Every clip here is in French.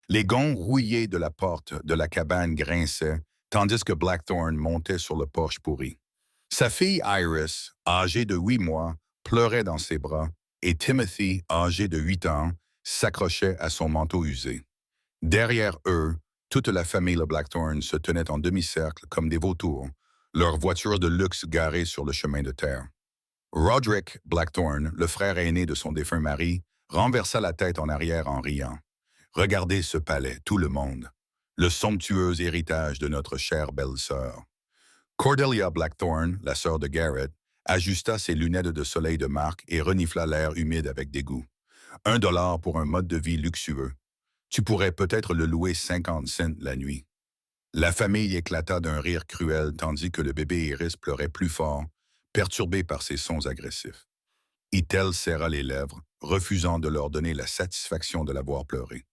Les gonds rouillés de la porte de la cabane grinçaient, tandis que Blackthorn montait sur le porche pourri. Sa fille Iris, âgée de 8 mois, pleurait dans ses bras, et Timothy, âgé de 8 ans, s'accrochait à son manteau usé. Derrière eux, toute la famille Blackthorn se tenait en demi-cercle comme des vautours, leur voiture de luxe garée sur le chemin de terre. Roderick Blackthorn, le frère aîné de son défunt mari, renversa la tête en arrière en riant. Regardez ce palais, tout le monde. Le somptueux héritage de notre chère belle-sœur. Cordelia Blackthorn, la sœur de Garrett, ajusta ses lunettes de soleil de marque et renifla l'air humide avec dégoût. 1 dollar pour un mode de vie luxueux. Tu pourrais peut-être le louer 50 cents la nuit. La famille éclata d'un rire cruel tandis que le bébé Iris pleurait plus fort, perturbé par ses sons agressifs. Ethel serra les lèvres, refusant de leur donner la satisfaction de la voir pleurer.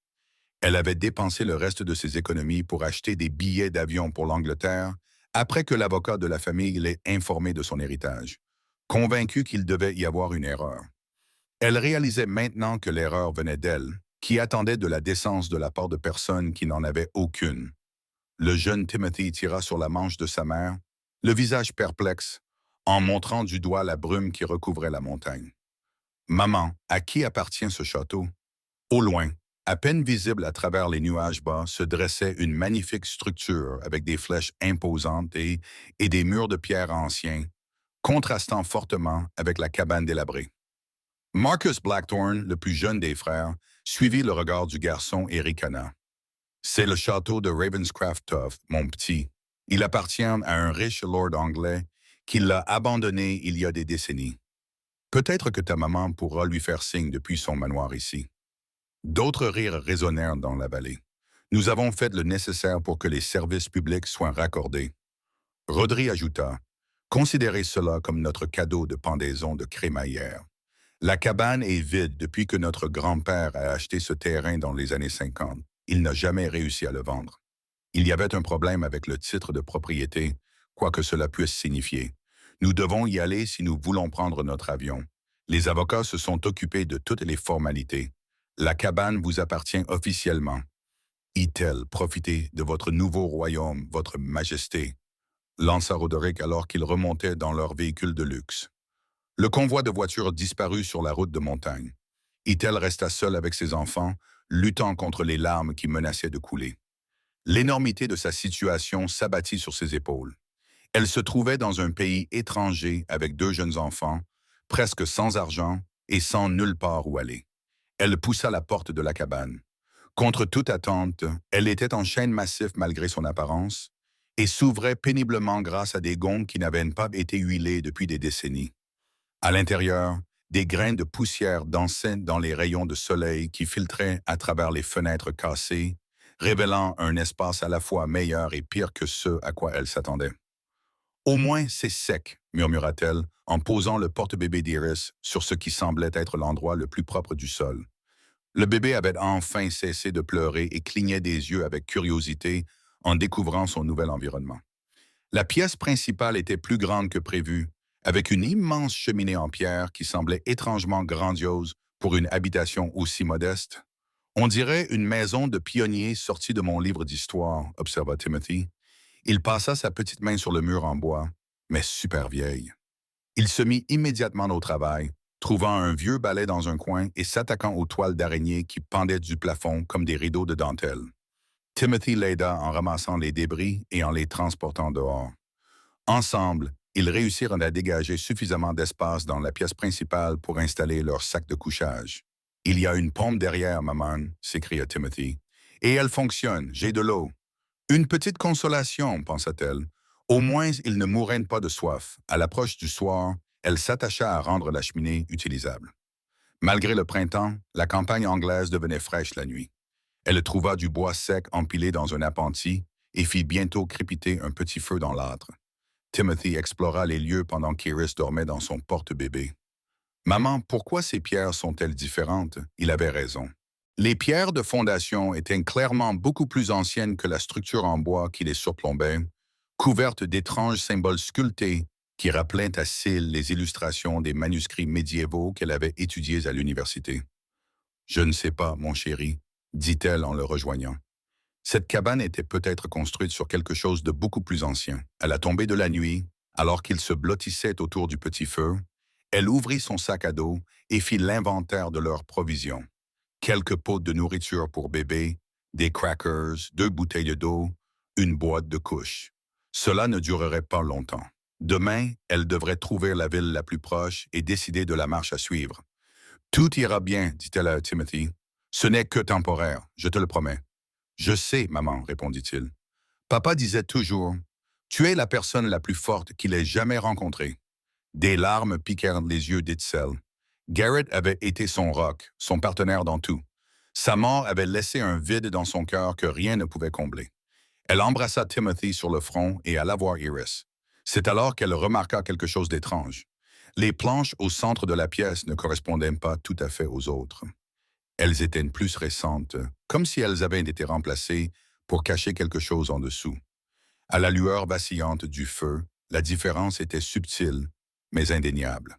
Elle avait dépensé le reste de ses économies pour acheter des billets d'avion pour l'Angleterre après que l'avocat de la famille l'ait informé de son héritage, convaincu qu'il devait y avoir une erreur. Elle réalisait maintenant que l'erreur venait d'elle, qui attendait de la décence de la part de personnes qui n'en avaient aucune. Le jeune Timothy tira sur la manche de sa mère, le visage perplexe, en montrant du doigt la brume qui recouvrait la montagne. Maman, à qui appartient ce château? Au loin, à peine visible à travers les nuages bas, se dressait une magnifique structure avec des flèches imposantes et des murs de pierre anciens, contrastant fortement avec la cabane délabrée. Marcus Blackthorn, le plus jeune des frères, suivit le regard du garçon et ricana. C'est le château de Ravenscraft, mon petit. Il appartient à un riche lord anglais qui l'a abandonné il y a des décennies. Peut-être que ta maman pourra lui faire signe depuis son manoir ici. D'autres rires résonnèrent dans la vallée. Nous avons fait le nécessaire pour que les services publics soient raccordés. Rodri ajouta, considérez cela comme notre cadeau de pendaison de crémaillère. La cabane est vide depuis que notre grand-père a acheté ce terrain dans les années 50. Il n'a jamais réussi à le vendre. Il y avait un problème avec le titre de propriété, quoi que cela puisse signifier. Nous devons y aller si nous voulons prendre notre avion. Les avocats se sont occupés de toutes les formalités. La cabane vous appartient officiellement. Ethel, profitez de votre nouveau royaume, votre majesté, lança Roderick alors qu'ils remontaient dans leur véhicule de luxe. Le convoi de voitures disparut sur la route de montagne. Ethel resta seule avec ses enfants, luttant contre les larmes qui menaçaient de couler. L'énormité de sa situation s'abattit sur ses épaules. Elle se trouvait dans un pays étranger avec 2 jeunes enfants, presque sans argent et sans nulle part où aller. Elle poussa la porte de la cabane. Contre toute attente, elle était en chêne massif malgré son apparence et s'ouvrait péniblement grâce à des gonds qui n'avaient pas été huilés depuis des décennies. À l'intérieur, des grains de poussière dansaient dans les rayons de soleil qui filtraient à travers les fenêtres cassées, révélant un espace à la fois meilleur et pire que ce à quoi elle s'attendait. Au moins, c'est sec, murmura-t-elle, en posant le porte-bébé d'Iris sur ce qui semblait être l'endroit le plus propre du sol. Le bébé avait enfin cessé de pleurer et clignait des yeux avec curiosité en découvrant son nouvel environnement. La pièce principale était plus grande que prévu, avec une immense cheminée en pierre qui semblait étrangement grandiose pour une habitation aussi modeste. On dirait une maison de pionnier sortie de mon livre d'histoire, observa Timothy. Il passa sa petite main sur le mur en bois, mais super vieille. Il se mit immédiatement au travail, trouvant un vieux balai dans un coin et s'attaquant aux toiles d'araignée qui pendaient du plafond comme des rideaux de dentelle. Timothy l'aida en ramassant les débris et en les transportant dehors. Ensemble, ils réussirent à dégager suffisamment d'espace dans la pièce principale pour installer leur sac de couchage. Il y a une pompe derrière, maman, s'écria Timothy. Et elle fonctionne, j'ai de l'eau. Une petite consolation, pensa-t-elle. Au moins, ils ne mourraient pas de soif. À l'approche du soir, elle s'attacha à rendre la cheminée utilisable. Malgré le printemps, la campagne anglaise devenait fraîche la nuit. Elle trouva du bois sec empilé dans un appentis et fit bientôt crépiter un petit feu dans l'âtre. Timothy explora les lieux pendant qu'Iris dormait dans son porte-bébé. Maman, pourquoi ces pierres sont-elles différentes? Il avait raison. Les pierres de fondation étaient clairement beaucoup plus anciennes que la structure en bois qui les surplombait, couvertes d'étranges symboles sculptés qui rappelaient à cils les illustrations des manuscrits médiévaux qu'elle avait étudiés à l'université. Je ne sais pas, mon chéri, dit-elle en le rejoignant. Cette cabane était peut-être construite sur quelque chose de beaucoup plus ancien. À la tombée de la nuit, alors qu'ils se blottissaient autour du petit feu, elle ouvrit son sac à dos et fit l'inventaire de leurs provisions. Quelques pots de nourriture pour bébé, des crackers, 2 bouteilles d'eau, une boîte de couches. Cela ne durerait pas longtemps. Demain, elle devrait trouver la ville la plus proche et décider de la marche à suivre. Tout ira bien, dit-elle à Timothy. Ce n'est que temporaire, je te le promets. Je sais, maman, répondit-il. Papa disait toujours, tu es la personne la plus forte qu'il ait jamais rencontrée. Des larmes piquèrent les yeux d'Itzel. Garrett avait été son roc, son partenaire dans tout. Sa mort avait laissé un vide dans son cœur que rien ne pouvait combler. Elle embrassa Timothy sur le front et alla voir Iris. C'est alors qu'elle remarqua quelque chose d'étrange. Les planches au centre de la pièce ne correspondaient pas tout à fait aux autres. Elles étaient plus récentes, comme si elles avaient été remplacées pour cacher quelque chose en dessous. À la lueur vacillante du feu, la différence était subtile, mais indéniable.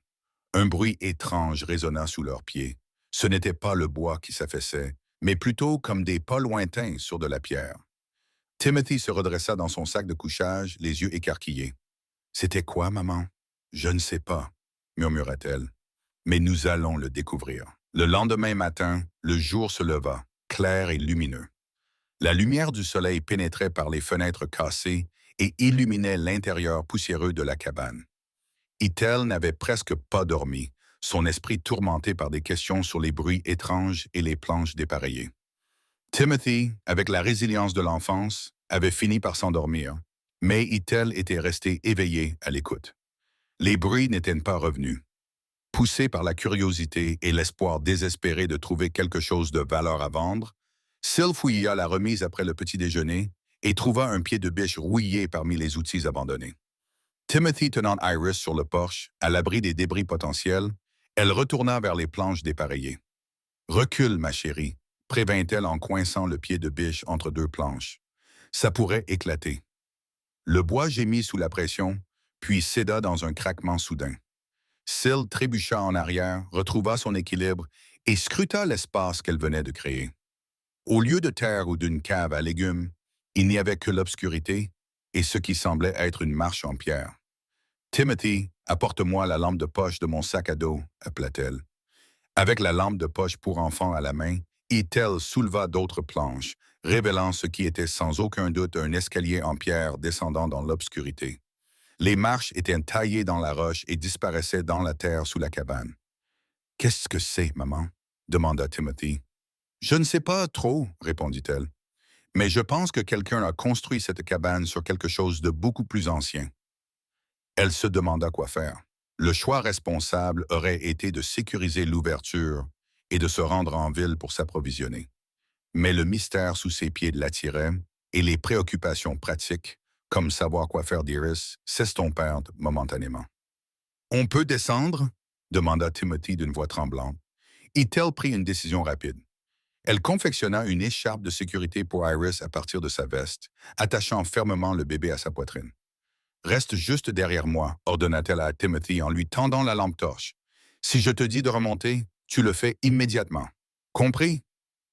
Un bruit étrange résonna sous leurs pieds. Ce n'était pas le bois qui s'affaissait, mais plutôt comme des pas lointains sur de la pierre. Timothy se redressa dans son sac de couchage, les yeux écarquillés. « C'était quoi, maman? »« Je ne sais pas, » murmura-t-elle. « Mais nous allons le découvrir. » Le lendemain matin, le jour se leva, clair et lumineux. La lumière du soleil pénétrait par les fenêtres cassées et illuminait l'intérieur poussiéreux de la cabane. Ethel n'avait presque pas dormi, son esprit tourmenté par des questions sur les bruits étranges et les planches dépareillées. Timothy, avec la résilience de l'enfance, avait fini par s'endormir, mais Ethel était resté éveillé à l'écoute. Les bruits n'étaient pas revenus. Poussé par la curiosité et l'espoir désespéré de trouver quelque chose de valeur à vendre, Syl fouilla la remise après le petit déjeuner et trouva un pied de biche rouillé parmi les outils abandonnés. Timothy tenant Iris sur le porche, à l'abri des débris potentiels, elle retourna vers les planches dépareillées. « Recule, ma chérie », prévint-elle en coinçant le pied de biche entre 2 planches. « Ça pourrait éclater. » Le bois gémit sous la pression, puis céda dans un craquement soudain. Syl trébucha en arrière, retrouva son équilibre et scruta l'espace qu'elle venait de créer. Au lieu de terre ou d'une cave à légumes, il n'y avait que l'obscurité et ce qui semblait être une marche en pierre. « Timothy, apporte-moi la lampe de poche de mon sac à dos, » appela-t-elle. Avec la lampe de poche pour enfant à la main, Ethel souleva d'autres planches, révélant ce qui était sans aucun doute un escalier en pierre descendant dans l'obscurité. Les marches étaient taillées dans la roche et disparaissaient dans la terre sous la cabane. « Qu'est-ce que c'est, maman? » demanda Timothy. « Je ne sais pas trop, » répondit-elle. « Mais je pense que quelqu'un a construit cette cabane sur quelque chose de beaucoup plus ancien. » Elle se demanda quoi faire. Le choix responsable aurait été de sécuriser l'ouverture et de se rendre en ville pour s'approvisionner. Mais le mystère sous ses pieds l'attirait et les préoccupations pratiques, comme savoir quoi faire d'Iris, s'estompèrent momentanément. « On peut descendre? » demanda Timothy d'une voix tremblante. Ethel prit une décision rapide. Elle confectionna une écharpe de sécurité pour Iris à partir de sa veste, attachant fermement le bébé à sa poitrine. « Reste juste derrière moi, » ordonna-t-elle à Timothy en lui tendant la lampe torche. « Si je te dis de remonter, tu le fais immédiatement. Compris? »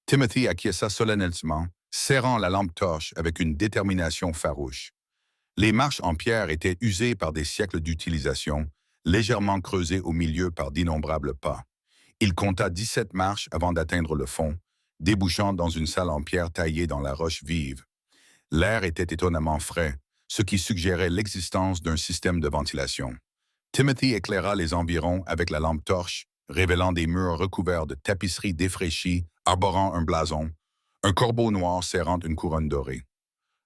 Timothy acquiesça solennellement, serrant la lampe torche avec une détermination farouche. Les marches en pierre étaient usées par des siècles d'utilisation, légèrement creusées au milieu par d'innombrables pas. Il compta 17 marches avant d'atteindre le fond, débouchant dans une salle en pierre taillée dans la roche vive. L'air était étonnamment frais, ce qui suggérait l'existence d'un système de ventilation. Timothy éclaira les environs avec la lampe torche, révélant des murs recouverts de tapisseries défraîchies, arborant un blason, un corbeau noir serrant une couronne dorée.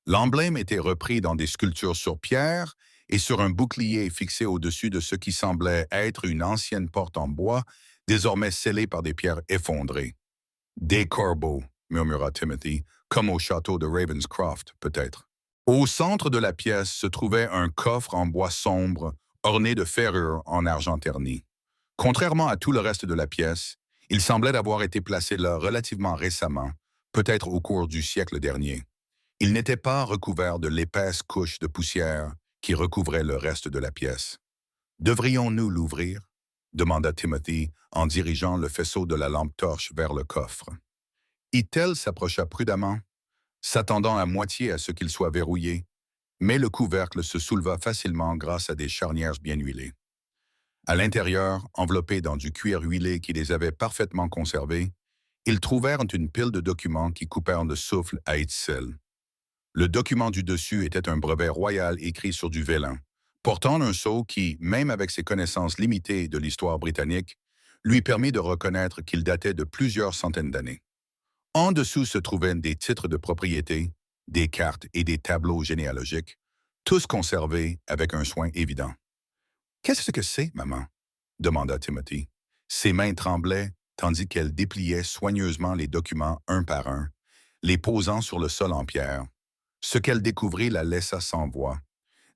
L'emblème était repris dans des sculptures sur pierre et sur un bouclier fixé au-dessus de ce qui semblait être une ancienne porte en bois, désormais scellée par des pierres effondrées. « Des corbeaux », murmura Timothy, comme au château de Ravenscroft, peut-être. Au centre de la pièce se trouvait un coffre en bois sombre, orné de ferrures en argent terni. Contrairement à tout le reste de la pièce, il semblait avoir été placé là relativement récemment, peut-être au cours du siècle dernier. Il n'était pas recouvert de l'épaisse couche de poussière qui recouvrait le reste de la pièce. « Devrions-nous l'ouvrir? » demanda Timothy en dirigeant le faisceau de la lampe torche vers le coffre. Itel s'approcha prudemment, s'attendant à moitié à ce qu'il soit verrouillé, mais le couvercle se souleva facilement grâce à des charnières bien huilées. À l'intérieur, enveloppés dans du cuir huilé qui les avait parfaitement conservés, ils trouvèrent une pile de documents qui coupèrent le souffle à Itzel. Le document du dessus était un brevet royal écrit sur du vélin, portant un sceau qui, même avec ses connaissances limitées de l'histoire britannique, lui permit de reconnaître qu'il datait de plusieurs centaines d'années. En dessous se trouvaient des titres de propriété, des cartes et des tableaux généalogiques, tous conservés avec un soin évident. Qu'est-ce que c'est, maman? Demanda Timothy. Ses mains tremblaient tandis qu'elle dépliait soigneusement les documents un par un, les posant sur le sol en pierre. Ce qu'elle découvrit la laissa sans voix.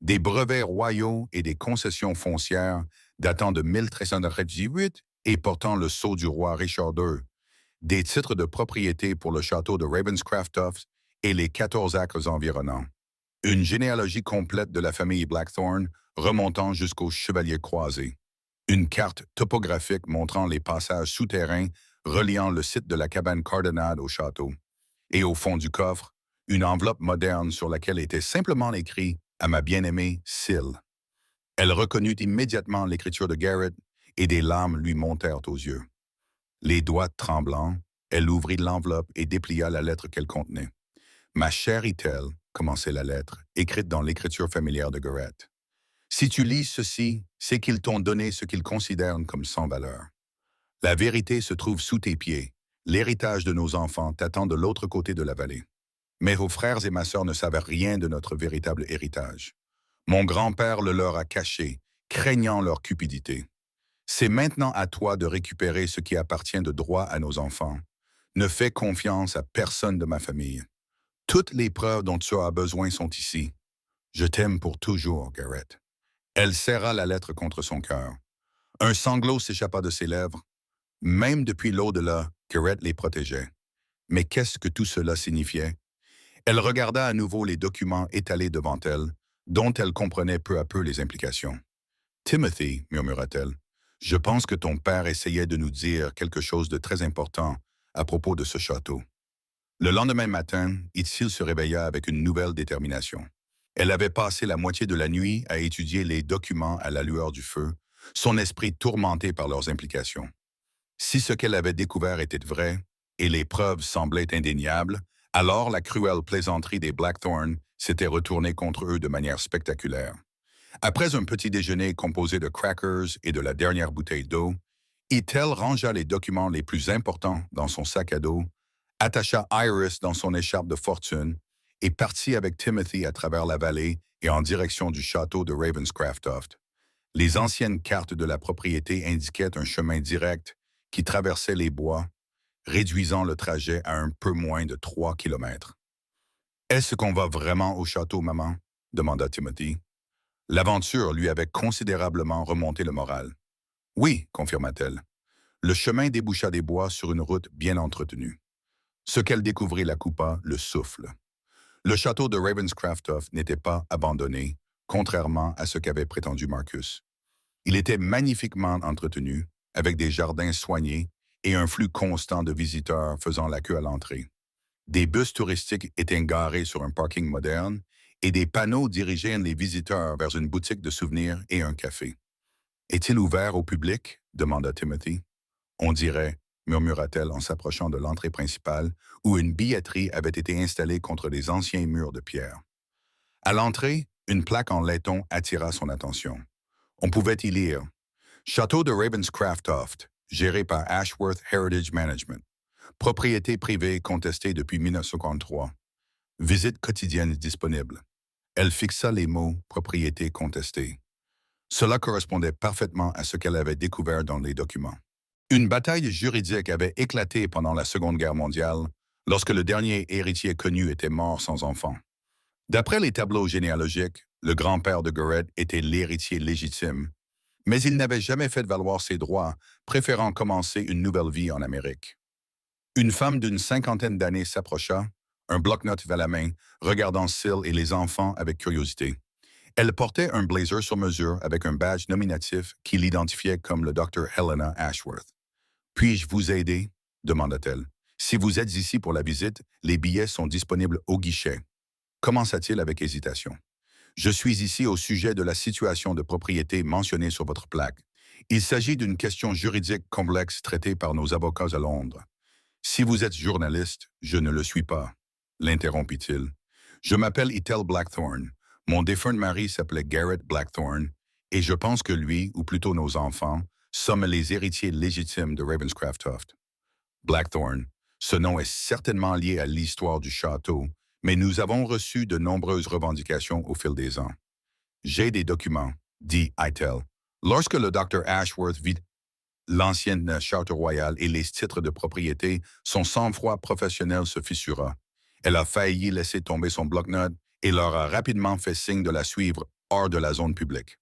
Des brevets royaux et des concessions foncières datant de 1318 et portant le sceau du roi Richard II, des titres de propriété pour le château de Ravenscraft et les 14 acres environnants. Une généalogie complète de la famille Blackthorne remontant jusqu'aux chevaliers croisés. Une carte topographique montrant les passages souterrains reliant le site de la cabane Cardinal au château. Et au fond du coffre, une enveloppe moderne sur laquelle était simplement écrit « À ma bien-aimée Syl ». Elle reconnut immédiatement l'écriture de Garrett et des larmes lui montèrent aux yeux. Les doigts tremblants, elle ouvrit l'enveloppe et déplia la lettre qu'elle contenait. « Ma chère Itel », commençait la lettre, écrite dans l'écriture familière de Garrett. « Si tu lis ceci, c'est qu'ils t'ont donné ce qu'ils considèrent comme sans valeur. La vérité se trouve sous tes pieds. L'héritage de nos enfants t'attend de l'autre côté de la vallée. Mais vos frères et ma sœur ne savaient rien de notre véritable héritage. Mon grand-père le leur a caché, craignant leur cupidité. C'est maintenant à toi de récupérer ce qui appartient de droit à nos enfants. Ne fais confiance à personne de ma famille. Toutes les preuves dont tu as besoin sont ici. Je t'aime pour toujours, Garrett. » Elle serra la lettre contre son cœur. Un sanglot s'échappa de ses lèvres. Même depuis l'au-delà, Garrett les protégeait. Mais qu'est-ce que tout cela signifiait? Elle regarda à nouveau les documents étalés devant elle, dont elle comprenait peu à peu les implications. « Timothy, murmura-t-elle, je pense que ton père essayait de nous dire quelque chose de très important à propos de ce château. » Le lendemain matin, Itzil se réveilla avec une nouvelle détermination. Elle avait passé la moitié de la nuit à étudier les documents à la lueur du feu, son esprit tourmenté par leurs implications. Si ce qu'elle avait découvert était vrai, et les preuves semblaient indéniables, alors la cruelle plaisanterie des Blackthorne s'était retournée contre eux de manière spectaculaire. Après un petit déjeuner composé de crackers et de la dernière bouteille d'eau, Itel rangea les documents les plus importants dans son sac à dos, attacha Iris dans son écharpe de fortune et partit avec Timothy à travers la vallée et en direction du château de Ravenscraft. Les anciennes cartes de la propriété indiquaient un chemin direct qui traversait les bois, réduisant le trajet à un peu moins de 3 kilomètres. « Est-ce qu'on va vraiment au château, maman? » demanda Timothy. L'aventure lui avait considérablement remonté le moral. « Oui, confirma-t-elle. » Le chemin déboucha des bois sur une route bien entretenue. Ce qu'elle découvrit la coupa le souffle. Le château de Ravenscraft n'était pas abandonné, contrairement à ce qu'avait prétendu Marcus. Il était magnifiquement entretenu, avec des jardins soignés et un flux constant de visiteurs faisant la queue à l'entrée. Des bus touristiques étaient garés sur un parking moderne et des panneaux dirigeaient les visiteurs vers une boutique de souvenirs et un café. « Est-il ouvert au public? » demanda Timothy. « On dirait, » murmura-t-elle en s'approchant de l'entrée principale, où une billetterie avait été installée contre les anciens murs de pierre. À l'entrée, une plaque en laiton attira son attention. On pouvait y lire « Château de Ravenscraft, géré par Ashworth Heritage Management. Propriété privée contestée depuis 1953. Visite quotidienne disponible. » Elle fixa les mots « propriété contestée ». Cela correspondait parfaitement à ce qu'elle avait découvert dans les documents. Une bataille juridique avait éclaté pendant la Seconde Guerre mondiale, lorsque le dernier héritier connu était mort sans enfant. D'après les tableaux généalogiques, le grand-père de Garrett était l'héritier légitime, mais il n'avait jamais fait valoir ses droits, préférant commencer une nouvelle vie en Amérique. Une femme d'une cinquantaine d'années s'approcha, un bloc-notes à la main, regardant Syl et les enfants avec curiosité. Elle portait un blazer sur mesure avec un badge nominatif qui l'identifiait comme le Dr. Helena Ashworth. « Puis-je vous aider? » demanda-t-elle. Si vous êtes ici pour la visite, les billets sont disponibles au guichet. Commença-t-il avec hésitation. Je suis ici au sujet de la situation de propriété mentionnée sur votre plaque. Il s'agit d'une question juridique complexe traitée par nos avocats à Londres. Si vous êtes journaliste, je ne le suis pas, l'interrompit-il. Je m'appelle Ethel Blackthorne. Mon défunt mari s'appelait Garrett Blackthorne, et je pense que lui, ou plutôt nos enfants, sommes les héritiers légitimes de Ravenscraft-Toft. Blackthorne, ce nom est certainement lié à l'histoire du château, mais nous avons reçu de nombreuses revendications au fil des ans. J'ai des documents, dit Ethel. Lorsque le Dr. Ashworth vit l'ancienne charte royale et les titres de propriété, son sang-froid professionnel se fissura. Elle a failli laisser tomber son bloc-notes et leur a rapidement fait signe de la suivre hors de la zone publique.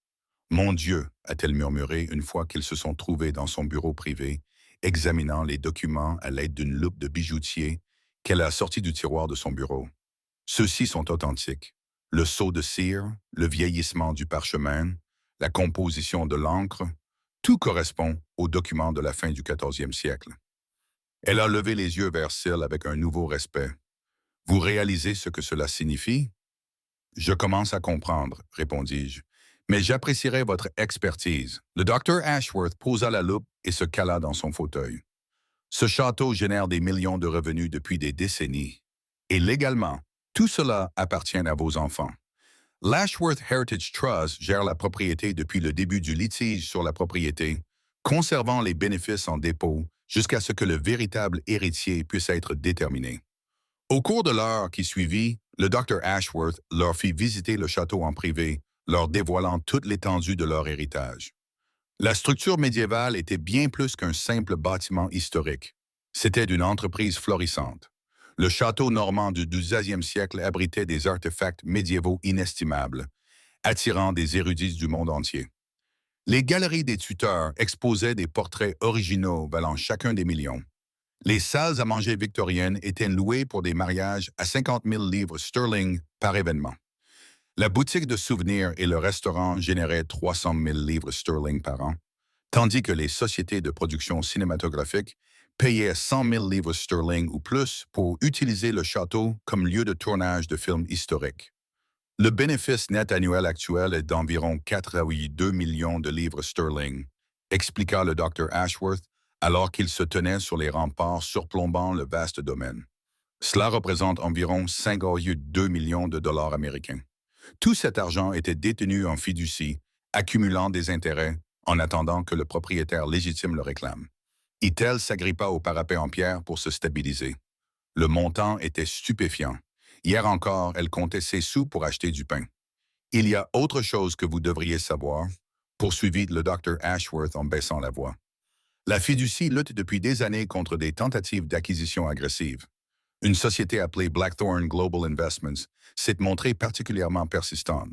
Mon Dieu, a-t-elle murmuré une fois qu'ils se sont trouvés dans son bureau privé, examinant les documents à l'aide d'une loupe de bijoutier qu'elle a sorti du tiroir de son bureau. Ceux-ci sont authentiques. Le sceau de cire, le vieillissement du parchemin, la composition de l'encre, tout correspond aux documents de la fin du 14e siècle. Elle a levé les yeux vers Syl avec un nouveau respect. Vous réalisez ce que cela signifie? Je commence à comprendre, répondis-je, mais j'apprécierais votre expertise. Le Dr. Ashworth posa la loupe et se cala dans son fauteuil. Ce château génère des millions de revenus depuis des décennies. Et légalement, tout cela appartient à vos enfants. L'Ashworth Heritage Trust gère la propriété depuis le début du litige sur la propriété, conservant les bénéfices en dépôt jusqu'à ce que le véritable héritier puisse être déterminé. Au cours de l'heure qui suivit, le Dr. Ashworth leur fit visiter le château en privé, leur dévoilant toute l'étendue de leur héritage. La structure médiévale était bien plus qu'un simple bâtiment historique. C'était une entreprise florissante. Le château normand du XIIe siècle abritait des artefacts médiévaux inestimables, attirant des érudits du monde entier. Les galeries des tuteurs exposaient des portraits originaux valant chacun des millions. Les salles à manger victoriennes étaient louées pour des mariages à 50 000 livres sterling par événement. La boutique de souvenirs et le restaurant généraient 300 000 livres sterling par an, tandis que les sociétés de production cinématographique payaient 100 000 livres sterling ou plus pour utiliser le château comme lieu de tournage de films historiques. Le bénéfice net annuel actuel est d'environ 4 à 2 millions de livres sterling, expliqua le Dr. Ashworth alors qu'il se tenait sur les remparts surplombant le vaste domaine. Cela représente environ 5,2 millions de dollars américains. Tout cet argent était détenu en fiducie, accumulant des intérêts en attendant que le propriétaire légitime le réclame. Ethel s'agrippa au parapet en pierre pour se stabiliser. Le montant était stupéfiant. Hier encore, elle comptait ses sous pour acheter du pain. Il y a autre chose que vous devriez savoir, poursuivit le Dr. Ashworth en baissant la voix. La fiducie lutte depuis des années contre des tentatives d'acquisition agressive. Une société appelée Blackthorne Global Investments s'est montrée particulièrement persistante.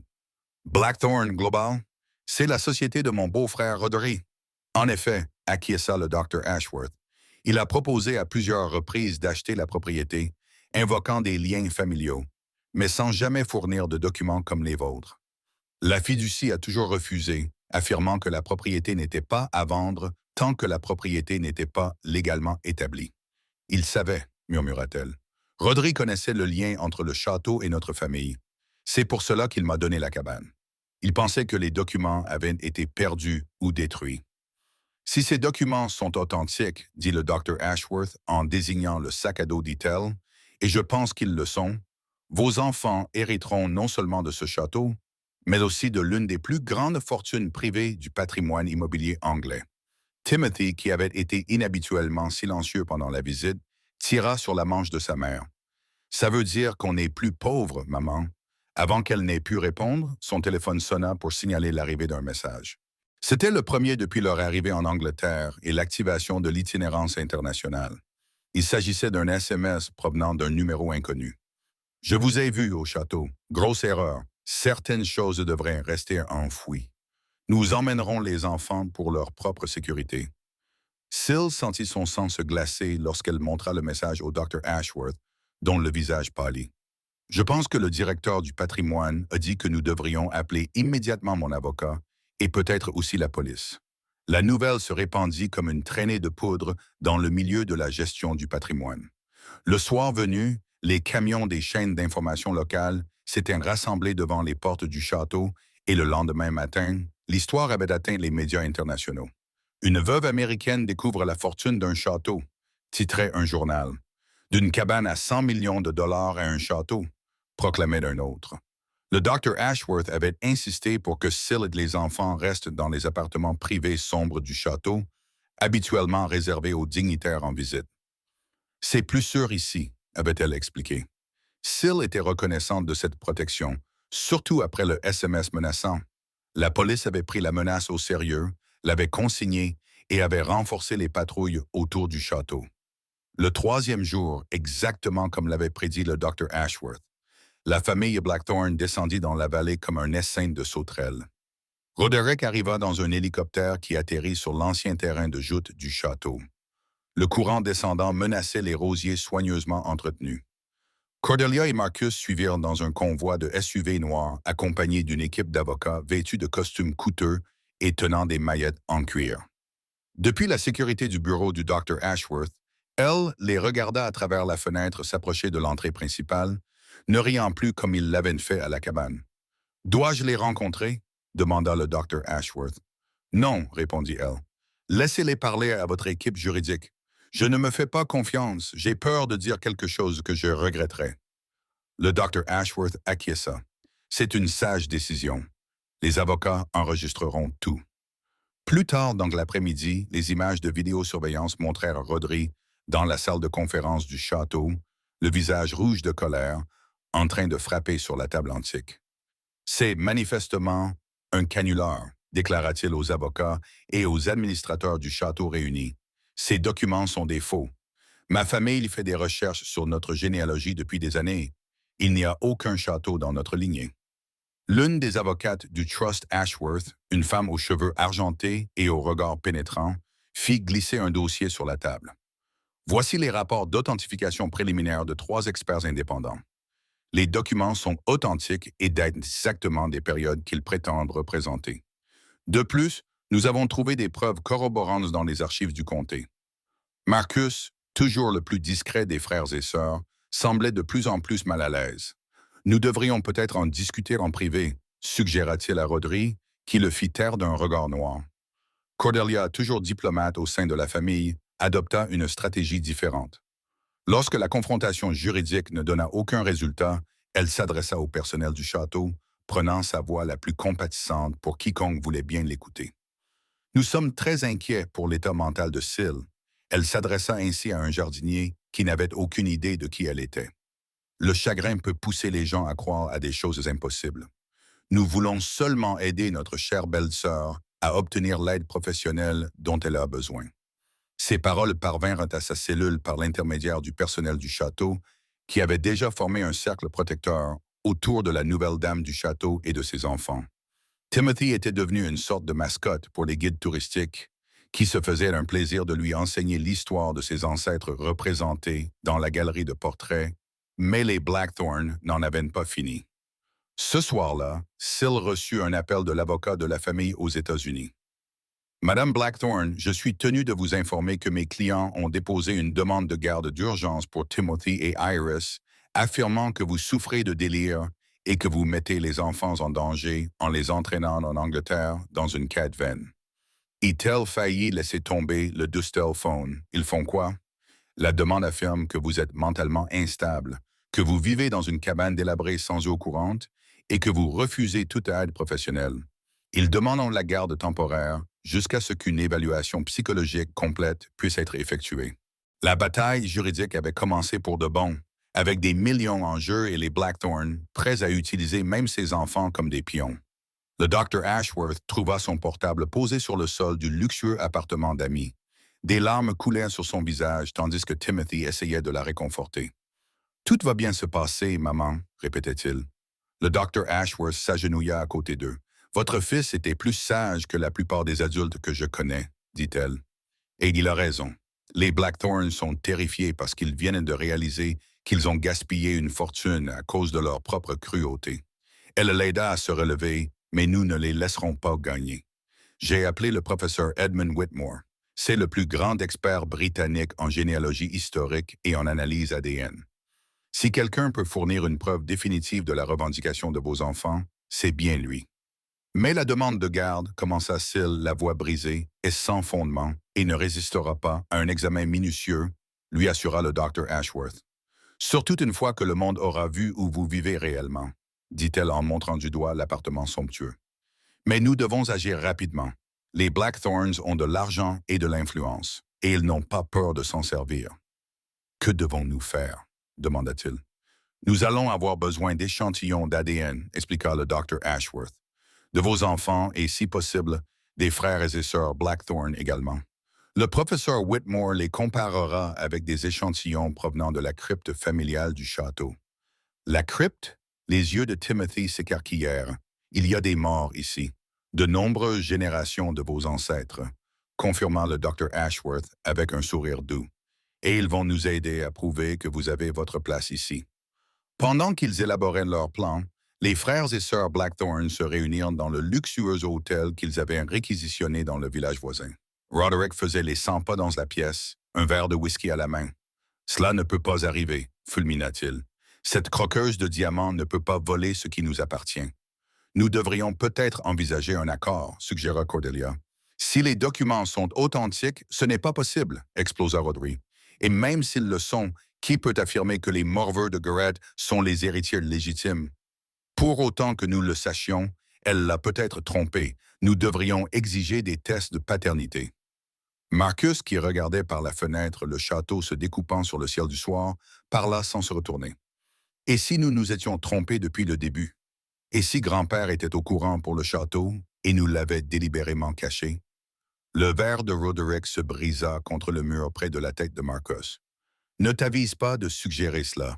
Blackthorne Global, c'est la société de mon beau-frère Roderick. En effet, acquiesça le Dr. Ashworth. Il a proposé à plusieurs reprises d'acheter la propriété, invoquant des liens familiaux, mais sans jamais fournir de documents comme les vôtres. La fiducie a toujours refusé, affirmant que la propriété n'était pas à vendre tant que la propriété n'était pas légalement établie. Il savait, murmura-t-elle. Roderick connaissait le lien entre le château et notre famille. C'est pour cela qu'il m'a donné la cabane. Il pensait que les documents avaient été perdus ou détruits. Si ces documents sont authentiques, dit le Dr. Ashworth en désignant le sac à dos d'Ethel, et je pense qu'ils le sont, vos enfants hériteront non seulement de ce château, mais aussi de l'une des plus grandes fortunes privées du patrimoine immobilier anglais. Timothy, qui avait été inhabituellement silencieux pendant la visite, tira sur la manche de sa mère. « Ça veut dire qu'on est plus pauvre, maman. » Avant qu'elle n'ait pu répondre, son téléphone sonna pour signaler l'arrivée d'un message. C'était le premier depuis leur arrivée en Angleterre et l'activation de l'itinérance internationale. Il s'agissait d'un SMS provenant d'un numéro inconnu. « Je vous ai vu au château. Grosse erreur. Certaines choses devraient rester enfouies. Nous emmènerons les enfants pour leur propre sécurité. » Syl sentit son sang se glacer lorsqu'elle montra le message au Dr. Ashworth, dont le visage pâlit. « Je pense que le directeur du patrimoine a dit que nous devrions appeler immédiatement mon avocat et peut-être aussi la police. » La nouvelle se répandit comme une traînée de poudre dans le milieu de la gestion du patrimoine. Le soir venu, les camions des chaînes d'information locales s'étaient rassemblés devant les portes du château et le lendemain matin, l'histoire avait atteint les médias internationaux. Une veuve américaine découvre la fortune d'un château, titrait un journal. D'une cabane à 100 millions de dollars à un château, proclamait d'un autre. Le Dr. Ashworth avait insisté pour que Syl et les enfants restent dans les appartements privés sombres du château, habituellement réservés aux dignitaires en visite. C'est plus sûr ici, avait-elle expliqué. Syl était reconnaissante de cette protection, surtout après le SMS menaçant. La police avait pris la menace au sérieux, l'avait consignée et avait renforcé les patrouilles autour du château. Le troisième jour, exactement comme l'avait prédit le Dr. Ashworth, la famille Blackthorne descendit dans la vallée comme un essaim de sauterelles. Roderick arriva dans un hélicoptère qui atterrit sur l'ancien terrain de joute du château. Le courant descendant menaçait les rosiers soigneusement entretenus. Cordelia et Marcus suivirent dans un convoi de SUV noirs accompagnés d'une équipe d'avocats vêtus de costumes coûteux et tenant des maillettes en cuir. Depuis la sécurité du bureau du Dr. Ashworth, elle les regarda à travers la fenêtre s'approcher de l'entrée principale, ne riant plus comme il l'avait fait à la cabane. « Dois-je les rencontrer? » demanda le Dr. Ashworth. « Non, répondit-elle. Laissez-les parler à votre équipe juridique. Je ne me fais pas confiance, j'ai peur de dire quelque chose que je regretterai. » Le Dr. Ashworth acquiesça. C'est une sage décision. Les avocats enregistreront tout. Plus tard dans l'après-midi, les images de vidéosurveillance montrèrent Rodri dans la salle de conférence du château, le visage rouge de colère, en train de frapper sur la table antique. « C'est manifestement un canular, déclara-t-il aux avocats et aux administrateurs du château réunis. Ces documents sont des faux. Ma famille fait des recherches sur notre généalogie depuis des années. Il n'y a aucun château dans notre lignée. » L'une des avocates du Trust Ashworth, une femme aux cheveux argentés et au regard pénétrant, fit glisser un dossier sur la table. Voici les rapports d'authentification préliminaire de 3 experts indépendants. Les documents sont authentiques et datent exactement des périodes qu'ils prétendent représenter. De plus, nous avons trouvé des preuves corroborantes dans les archives du comté. Marcus, toujours le plus discret des frères et sœurs, semblait de plus en plus mal à l'aise. « Nous devrions peut-être en discuter en privé », suggéra-t-il à Rodri, qui le fit taire d'un regard noir. Cordelia, toujours diplomate au sein de la famille, adopta une stratégie différente. Lorsque la confrontation juridique ne donna aucun résultat, elle s'adressa au personnel du château, prenant sa voix la plus compatissante pour quiconque voulait bien l'écouter. « Nous sommes très inquiets pour l'état mental de Syl. » Elle s'adressa ainsi à un jardinier qui n'avait aucune idée de qui elle était. « Le chagrin peut pousser les gens à croire à des choses impossibles. Nous voulons seulement aider notre chère belle-sœur à obtenir l'aide professionnelle dont elle a besoin. » Ces paroles parvinrent à sa cellule par l'intermédiaire du personnel du château, qui avait déjà formé un cercle protecteur autour de la nouvelle dame du château et de ses enfants. Timothy était devenu une sorte de mascotte pour les guides touristiques, qui se faisaient un plaisir de lui enseigner l'histoire de ses ancêtres représentés dans la galerie de portraits, mais les Blackthorne n'en avaient pas fini. Ce soir-là, Syl reçut un appel de l'avocat de la famille aux États-Unis. « Madame Blackthorne, je suis tenu de vous informer que mes clients ont déposé une demande de garde d'urgence pour Timothy et Iris, affirmant que vous souffrez de délire et que vous mettez les enfants en danger en les entraînant en Angleterre dans une caravan. Est-elle failli laisser tomber le Dustel Phone? Ils font quoi? La demande affirme que vous êtes mentalement instable, que vous vivez dans une cabane délabrée sans eau courante et que vous refusez toute aide professionnelle. Ils demandent la garde temporaire jusqu'à ce qu'une évaluation psychologique complète puisse être effectuée. La bataille juridique avait commencé pour de bon, avec des millions en jeu et les Blackthorne prêts à utiliser même ses enfants comme des pions. Le Dr. Ashworth trouva son portable posé sur le sol du luxueux appartement d'amis. Des larmes coulaient sur son visage tandis que Timothy essayait de la réconforter. « Tout va bien se passer, maman, » répétait-il. Le Dr. Ashworth s'agenouilla à côté d'eux. « Votre fils était plus sage que la plupart des adultes que je connais, » dit-elle. Et il a raison. Les Blackthorne sont terrifiés parce qu'ils viennent de réaliser qu'ils ont gaspillé une fortune à cause de leur propre cruauté. Elle l'aida à se relever, mais nous ne les laisserons pas gagner. J'ai appelé le professeur Edmund Whitmore. C'est le plus grand expert britannique en généalogie historique et en analyse ADN. Si quelqu'un peut fournir une preuve définitive de la revendication de vos enfants, c'est bien lui. Mais la demande de garde, commença-t-il, la voix brisée, est sans fondement et ne résistera pas à un examen minutieux, lui assura le Dr. Ashworth. Surtout une fois que le monde aura vu où vous vivez réellement, dit-elle en montrant du doigt l'appartement somptueux. Mais nous devons agir rapidement. Les Blackthorns ont de l'argent et de l'influence, et ils n'ont pas peur de s'en servir. Que devons-nous faire? Demanda-t-il. Nous allons avoir besoin d'échantillons d'ADN, expliqua le Dr. Ashworth, de vos enfants et, si possible, des frères et sœurs Blackthorn également. Le professeur Whitmore les comparera avec des échantillons provenant de la crypte familiale du château. La crypte? Les yeux de Timothy s'écarquillèrent. Il y a des morts ici, de nombreuses générations de vos ancêtres, confirma le Dr. Ashworth avec un sourire doux. Et ils vont nous aider à prouver que vous avez votre place ici. Pendant qu'ils élaboraient leur plan, les frères et sœurs Blackthorn se réunirent dans le luxueux hôtel qu'ils avaient réquisitionné dans le village voisin. Roderick faisait les 100 pas dans la pièce, un verre de whisky à la main. « Cela ne peut pas arriver, » fulmina-t-il. « Cette croqueuse de diamants ne peut pas voler ce qui nous appartient. » « Nous devrions peut-être envisager un accord, » suggéra Cordelia. « Si les documents sont authentiques, ce n'est pas possible, » explosa Roderick. « Et même s'ils le sont, qui peut affirmer que les morveux de Garrett sont les héritiers légitimes? Pour autant que nous le sachions, elle l'a peut-être trompé. Nous devrions exiger des tests de paternité. » Marcus, qui regardait par la fenêtre le château se découpant sur le ciel du soir, parla sans se retourner. « Et si nous nous étions trompés depuis le début? Et si grand-père était au courant pour le château et nous l'avait délibérément caché? » Le verre de Roderick se brisa contre le mur près de la tête de Marcus. « Ne t'avise pas de suggérer cela.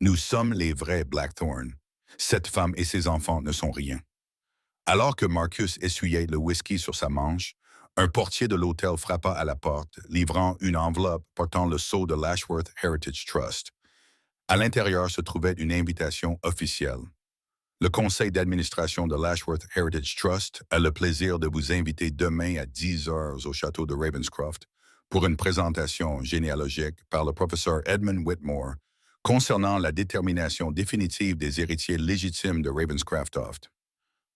Nous sommes les vrais Blackthorn. Cette femme et ses enfants ne sont rien. » Alors que Marcus essuyait le whisky sur sa manche, un portier de l'hôtel frappa à la porte, livrant une enveloppe portant le sceau de l'Ashworth Heritage Trust. À l'intérieur se trouvait une invitation officielle. Le conseil d'administration de l'Ashworth Heritage Trust a le plaisir de vous inviter demain à 10 heures au château de Ravenscroft pour une présentation généalogique par le professeur Edmund Whitmore concernant la détermination définitive des héritiers légitimes de Ravenscroft.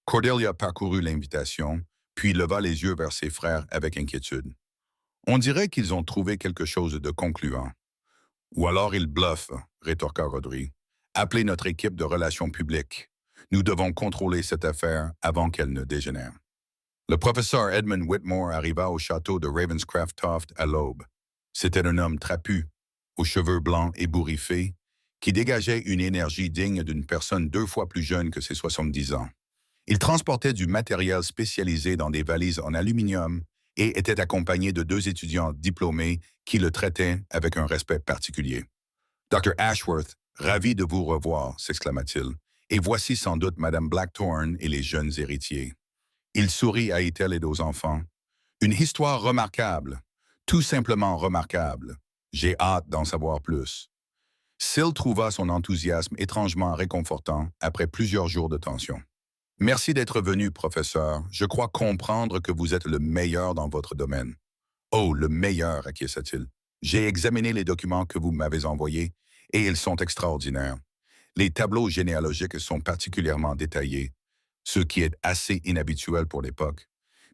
Cordelia parcourut l'invitation, puis leva les yeux vers ses frères avec inquiétude. « On dirait qu'ils ont trouvé quelque chose de concluant. »« Ou alors ils bluffent, » rétorqua Roderick. « Appelez notre équipe de relations publiques. Nous devons contrôler cette affaire avant qu'elle ne dégénère. » Le professeur Edmund Whitmore arriva au château de Ravenscroft à l'aube. C'était un homme trapu, aux cheveux blancs ébouriffés, qui dégageait une énergie digne d'une personne 2 fois plus jeune que ses 70 ans. Il transportait du matériel spécialisé dans des valises en aluminium et était accompagné de 2 étudiants diplômés qui le traitaient avec un respect particulier. « Dr. Ashworth, ravi de vous revoir, » s'exclama-t-il. « Et voici sans doute Madame Blackthorn et les jeunes héritiers. » Il sourit à Ethel et aux enfants. « Une histoire remarquable, tout simplement remarquable. J'ai hâte d'en savoir plus. » Syl trouva son enthousiasme étrangement réconfortant après plusieurs jours de tension. « Merci d'être venu, professeur. Je crois comprendre que vous êtes le meilleur dans votre domaine. »« Oh, le meilleur, » acquiesça-t-il. « J'ai examiné les documents que vous m'avez envoyés et ils sont extraordinaires. Les tableaux généalogiques sont particulièrement détaillés, ce qui est assez inhabituel pour l'époque,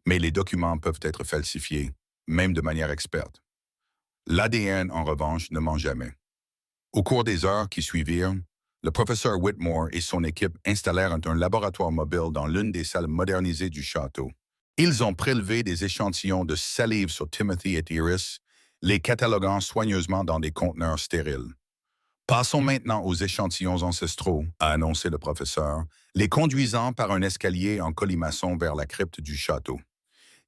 mais les documents peuvent être falsifiés, même de manière experte. L'ADN, en revanche, ne ment jamais. » Au cours des heures qui suivirent, le professeur Whitmore et son équipe installèrent un laboratoire mobile dans l'une des salles modernisées du château. Ils ont prélevé des échantillons de salive sur Timothy et Iris, les cataloguant soigneusement dans des conteneurs stériles. « Passons maintenant aux échantillons ancestraux, » a annoncé le professeur, les conduisant par un escalier en colimaçon vers la crypte du château.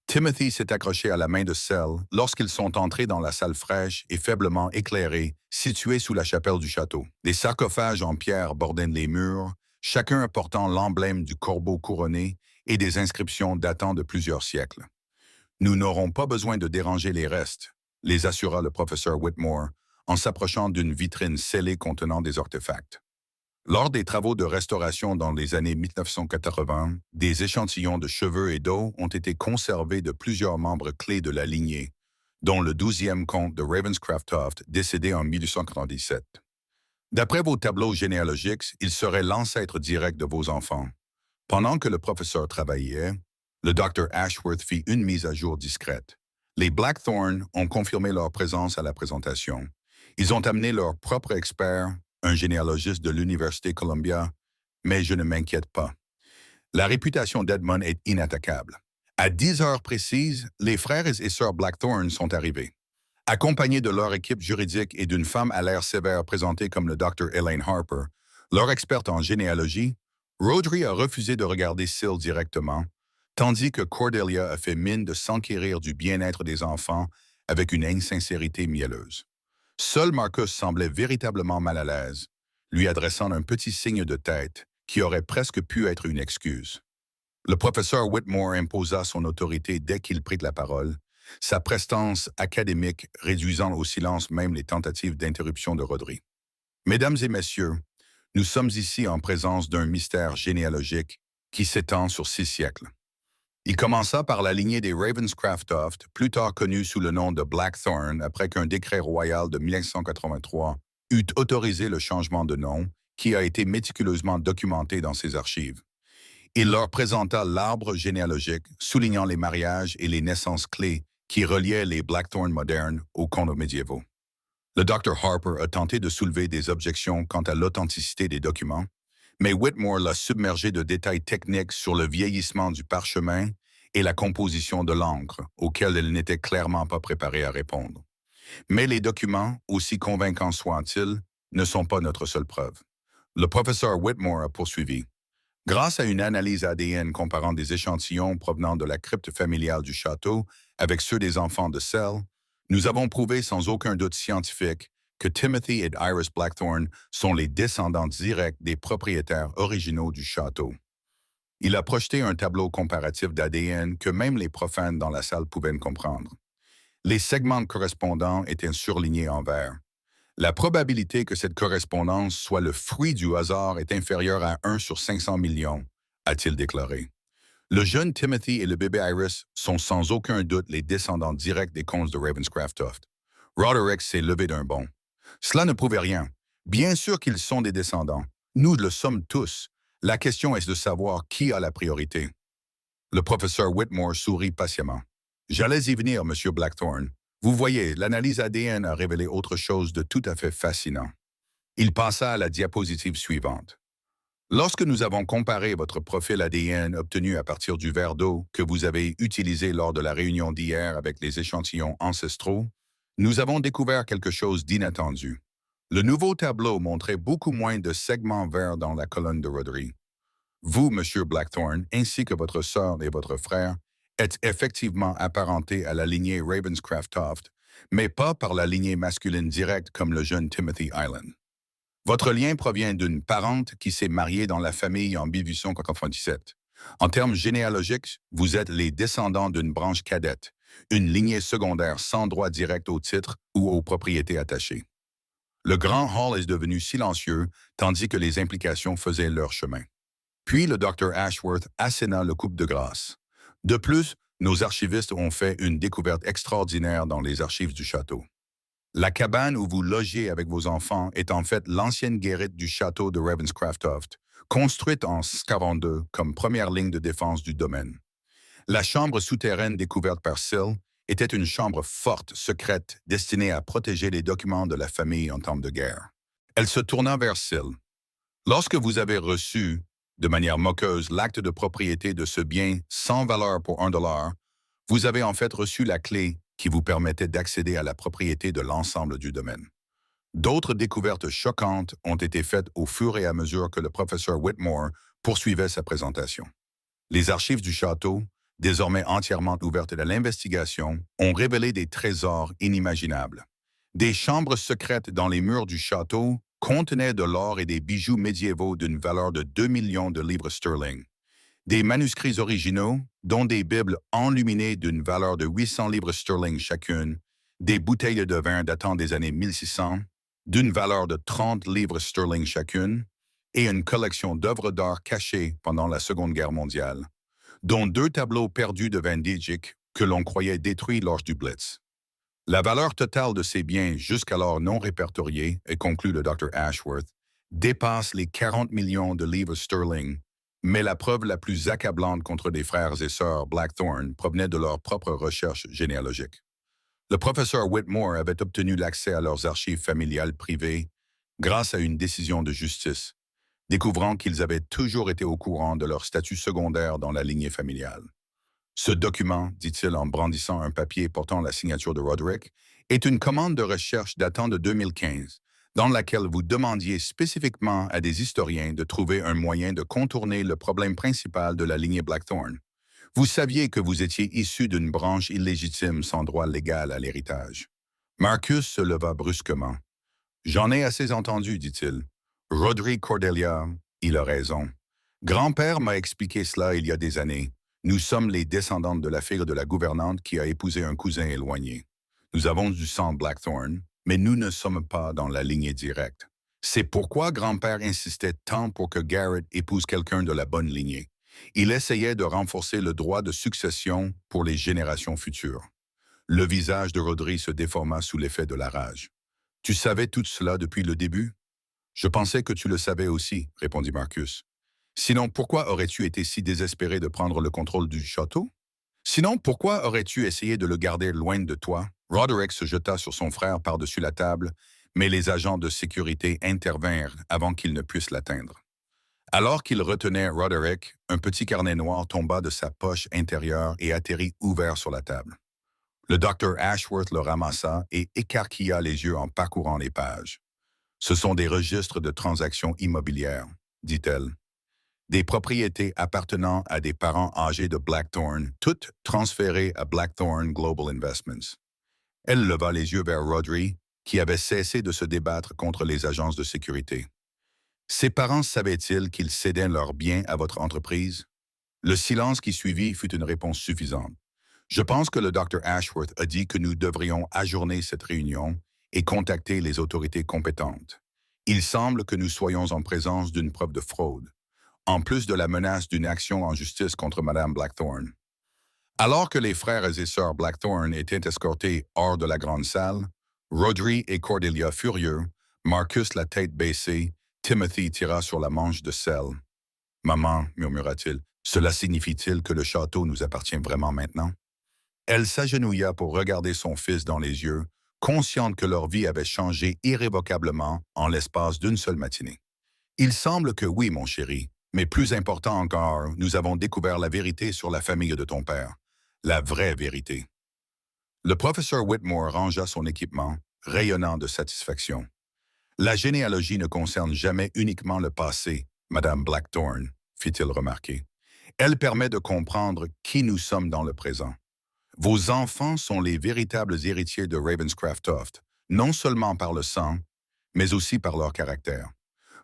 Timothy s'est accroché à la main de Sel lorsqu'ils sont entrés dans la salle fraîche et faiblement éclairée, située sous la chapelle du château. Des sarcophages en pierre bordaient les murs, chacun portant l'emblème du corbeau couronné et des inscriptions datant de plusieurs siècles. « Nous n'aurons pas besoin de déranger les restes, » les assura le professeur Whitmore, en s'approchant d'une vitrine scellée contenant des artefacts. Lors des travaux de restauration dans les années 1980, des échantillons de cheveux et d'os ont été conservés de plusieurs membres clés de la lignée, dont le 12e comte de Ravenscraft-Toft, décédé en 1897. D'après vos tableaux généalogiques, il serait l'ancêtre direct de vos enfants. Pendant que le professeur travaillait, le Dr. Ashworth fit une mise à jour discrète. Les Blackthorne ont confirmé leur présence à la présentation. Ils ont amené leur propre expert, un généalogiste de l'Université Columbia, mais je ne m'inquiète pas. La réputation d'Edmund est inattaquable. À 10 heures précises, les frères et sœurs Blackthorne sont arrivés. Accompagnés de leur équipe juridique et d'une femme à l'air sévère présentée comme le Dr. Elaine Harper, leur experte en généalogie, Rhodri a refusé de regarder Syl directement, tandis que Cordelia a fait mine de s'enquérir du bien-être des enfants avec une insincérité mielleuse. Seul Marcus semblait véritablement mal à l'aise, lui adressant un petit signe de tête qui aurait presque pu être une excuse. Le professeur Whitmore imposa son autorité dès qu'il prit la parole, sa prestance académique réduisant au silence même les tentatives d'interruption de Rhodri. Mesdames et messieurs, nous sommes ici en présence d'un mystère généalogique qui s'étend sur 6 siècles. Il commença par la lignée des Ravenscraft-Toft, plus tard connue sous le nom de Blackthorne après qu'un décret royal de 1983 eut autorisé le changement de nom, qui a été méticuleusement documenté dans ses archives. Il leur présenta l'arbre généalogique, soulignant les mariages et les naissances clés qui reliaient les Blackthorne modernes aux comtes médiévaux. Le Dr. Harper a tenté de soulever des objections quant à l'authenticité des documents, mais Whitmore l'a submergé de détails techniques sur le vieillissement du parchemin et la composition de l'encre, auxquels elle n'était clairement pas préparée à répondre. Mais les documents, aussi convaincants soient-ils, ne sont pas notre seule preuve. Le professeur Whitmore a poursuivi. Grâce à une analyse ADN comparant des échantillons provenant de la crypte familiale du château avec ceux des enfants de Sel, nous avons prouvé sans aucun doute scientifique que Timothy et Iris Blackthorne sont les descendants directs des propriétaires originaux du château. Il a projeté un tableau comparatif d'ADN que même les profanes dans la salle pouvaient comprendre. Les segments correspondants étaient surlignés en vert. La probabilité que cette correspondance soit le fruit du hasard est inférieure à 1 sur 500 millions, a-t-il déclaré. Le jeune Timothy et le bébé Iris sont sans aucun doute les descendants directs des comtes de Ravenscraft-Toft. Roderick s'est levé d'un bond. Cela ne prouvait rien. Bien sûr qu'ils sont des descendants. Nous le sommes tous. La question est de savoir qui a la priorité. Le professeur Whitmore sourit patiemment. J'allais y venir, Monsieur Blackthorne. Vous voyez, l'analyse ADN a révélé autre chose de tout à fait fascinant. Il passa à la diapositive suivante. Lorsque nous avons comparé votre profil ADN obtenu à partir du verre d'eau que vous avez utilisé lors de la réunion d'hier avec les échantillons ancestraux, nous avons découvert quelque chose d'inattendu. Le nouveau tableau montrait beaucoup moins de segments verts dans la colonne de Rhodri. Vous, Monsieur Blackthorne, ainsi que votre sœur et votre frère, êtes effectivement apparentés à la lignée Ravenscraft-Toft, mais pas par la lignée masculine directe comme le jeune Timothy Island. Votre lien provient d'une parente qui s'est mariée dans la famille en 1897. En termes généalogiques, vous êtes les descendants d'une branche cadette, une lignée secondaire sans droit direct au titre ou aux propriétés attachées. Le grand hall est devenu silencieux, tandis que les implications faisaient leur chemin. Puis le Dr. Ashworth asséna le coupe de grâce. De plus, nos archivistes ont fait une découverte extraordinaire dans les archives du château. La cabane où vous logez avec vos enfants est en fait l'ancienne guérite du château de Ravenscraft-Toft, construite en 42 comme première ligne de défense du domaine. La chambre souterraine découverte par Syl était une chambre forte, secrète, destinée à protéger les documents de la famille en temps de guerre. Elle se tourna vers Syl. Lorsque vous avez reçu, de manière moqueuse, l'acte de propriété de ce bien sans valeur pour $1, vous avez en fait reçu la clé qui vous permettait d'accéder à la propriété de l'ensemble du domaine. D'autres découvertes choquantes ont été faites au fur et à mesure que le professeur Whitmore poursuivait sa présentation. Les archives du château, désormais entièrement ouvertes à l'investigation, ont révélé des trésors inimaginables. Des chambres secrètes dans les murs du château contenaient de l'or et des bijoux médiévaux d'une valeur de 2 millions de livres sterling. Des manuscrits originaux, dont des bibles enluminées d'une valeur de 800 livres sterling chacune, des bouteilles de vin datant des années 1600, d'une valeur de 30 livres sterling chacune, et une collection d'œuvres d'art cachées pendant la Seconde Guerre mondiale, dont 2 tableaux perdus de Van Dyck que l'on croyait détruits lors du Blitz. La valeur totale de ces biens jusqu'alors non répertoriés, et conclut le Dr. Ashworth, dépasse les 40 millions de livres sterling, mais la preuve la plus accablante contre les frères et sœurs Blackthorne provenait de leurs propres recherches généalogiques. Le professeur Whitmore avait obtenu l'accès à leurs archives familiales privées grâce à une décision de justice, découvrant qu'ils avaient toujours été au courant de leur statut secondaire dans la lignée familiale. Ce document, dit-il en brandissant un papier portant la signature de Roderick, est une commande de recherche datant de 2015, dans laquelle vous demandiez spécifiquement à des historiens de trouver un moyen de contourner le problème principal de la lignée Blackthorne. Vous saviez que vous étiez issu d'une branche illégitime sans droit légal à l'héritage. Marcus se leva brusquement. J'en ai assez entendu, dit-il. Roderick Cordelia, il a raison. Grand-père m'a expliqué cela il y a des années. Nous sommes les descendantes de la fille de la gouvernante qui a épousé un cousin éloigné. Nous avons du sang Blackthorne, mais nous ne sommes pas dans la lignée directe. C'est pourquoi grand-père insistait tant pour que Garrett épouse quelqu'un de la bonne lignée. Il essayait de renforcer le droit de succession pour les générations futures. Le visage de Roderick se déforma sous l'effet de la rage. Tu savais tout cela depuis le début? Je pensais que tu le savais aussi, répondit Marcus. Sinon, pourquoi aurais-tu été si désespéré de prendre le contrôle du château? Sinon, pourquoi aurais-tu essayé de le garder loin de toi? Roderick se jeta sur son frère par-dessus la table, mais les agents de sécurité intervinrent avant qu'il ne puisse l'atteindre. Alors qu'il retenait Roderick, un petit carnet noir tomba de sa poche intérieure et atterrit ouvert sur la table. Le docteur Ashworth le ramassa et écarquilla les yeux en parcourant les pages. Ce sont des registres de transactions immobilières, dit-elle. Des propriétés appartenant à des parents âgés de Blackthorne, toutes transférées à Blackthorne Global Investments. Elle leva les yeux vers Roderick, qui avait cessé de se débattre contre les agences de sécurité. Ses parents savaient-ils qu'ils cédaient leurs biens à votre entreprise? Le silence qui suivit fut une réponse suffisante. Je pense que le Dr. Ashworth a dit que nous devrions ajourner cette réunion et contacter les autorités compétentes. Il semble que nous soyons en présence d'une preuve de fraude, en plus de la menace d'une action en justice contre Mme Blackthorne. Alors que les frères et sœurs Blackthorne étaient escortés hors de la grande salle, Roderick et Cordelia furieux, Marcus la tête baissée, Timothy tira sur la manche de selle. « Maman, murmura-t-il, cela signifie-t-il que le château nous appartient vraiment maintenant? » Elle s'agenouilla pour regarder son fils dans les yeux, consciente que leur vie avait changé irrévocablement en l'espace d'une seule matinée. « Il semble que oui, mon chéri, mais plus important encore, nous avons découvert la vérité sur la famille de ton père. La vraie vérité. » Le professeur Whitmore rangea son équipement, rayonnant de satisfaction. « La généalogie ne concerne jamais uniquement le passé, Madame Blackthorne, fit-il remarquer. Elle permet de comprendre qui nous sommes dans le présent. Vos enfants sont les véritables héritiers de Ravenscraft-Toft, non seulement par le sang, mais aussi par leur caractère.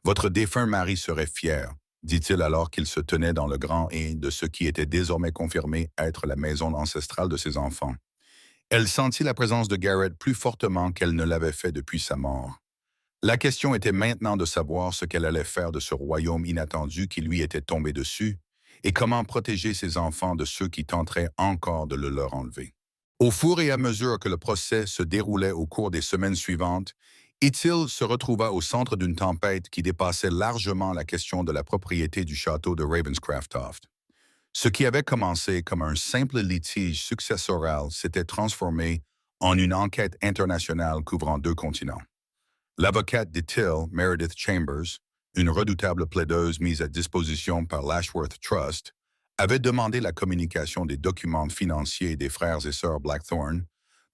Votre défunt mari serait fier, dit-il alors qu'il se tenait dans le grand et de ce qui était désormais confirmé être la maison ancestrale de ses enfants. Elle sentit la présence de Garrett plus fortement qu'elle ne l'avait fait depuis sa mort. La question était maintenant de savoir ce qu'elle allait faire de ce royaume inattendu qui lui était tombé dessus et comment protéger ses enfants de ceux qui tenteraient encore de le leur enlever. Au fur et à mesure que le procès se déroulait au cours des semaines suivantes, Ethel se retrouva au centre d'une tempête qui dépassait largement la question de la propriété du château de Ravenscraft-Toft. Ce qui avait commencé comme un simple litige successoral s'était transformé en une enquête internationale couvrant 2 continents. L'avocate d'Ethel, Meredith Chambers, une redoutable plaideuse mise à disposition par l'Ashworth Trust, avait demandé la communication des documents financiers des frères et sœurs Blackthorne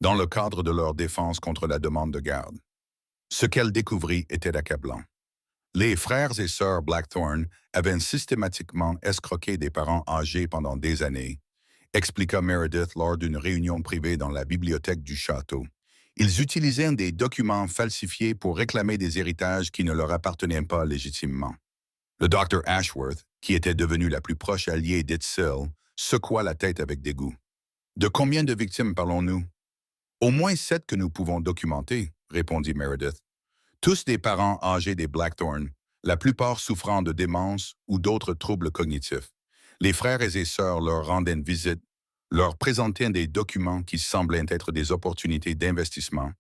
dans le cadre de leur défense contre la demande de garde. Ce qu'elle découvrit était accablant. Les frères et sœurs Blackthorne avaient systématiquement escroqué des parents âgés pendant des années, expliqua Meredith lors d'une réunion privée dans la bibliothèque du château. Ils utilisaient des documents falsifiés pour réclamer des héritages qui ne leur appartenaient pas légitimement. Le Dr. Ashworth, qui était devenu la plus proche alliée d'Hetzel, secoua la tête avec dégoût. « De combien de victimes parlons-nous? »« Au moins 7 que nous pouvons documenter, » répondit Meredith. « Tous des parents âgés des Blackthorne, la plupart souffrant de démence ou d'autres troubles cognitifs. Les frères et sœurs leur rendaient une visite, leur présentait des documents qui semblaient être des opportunités d'investissement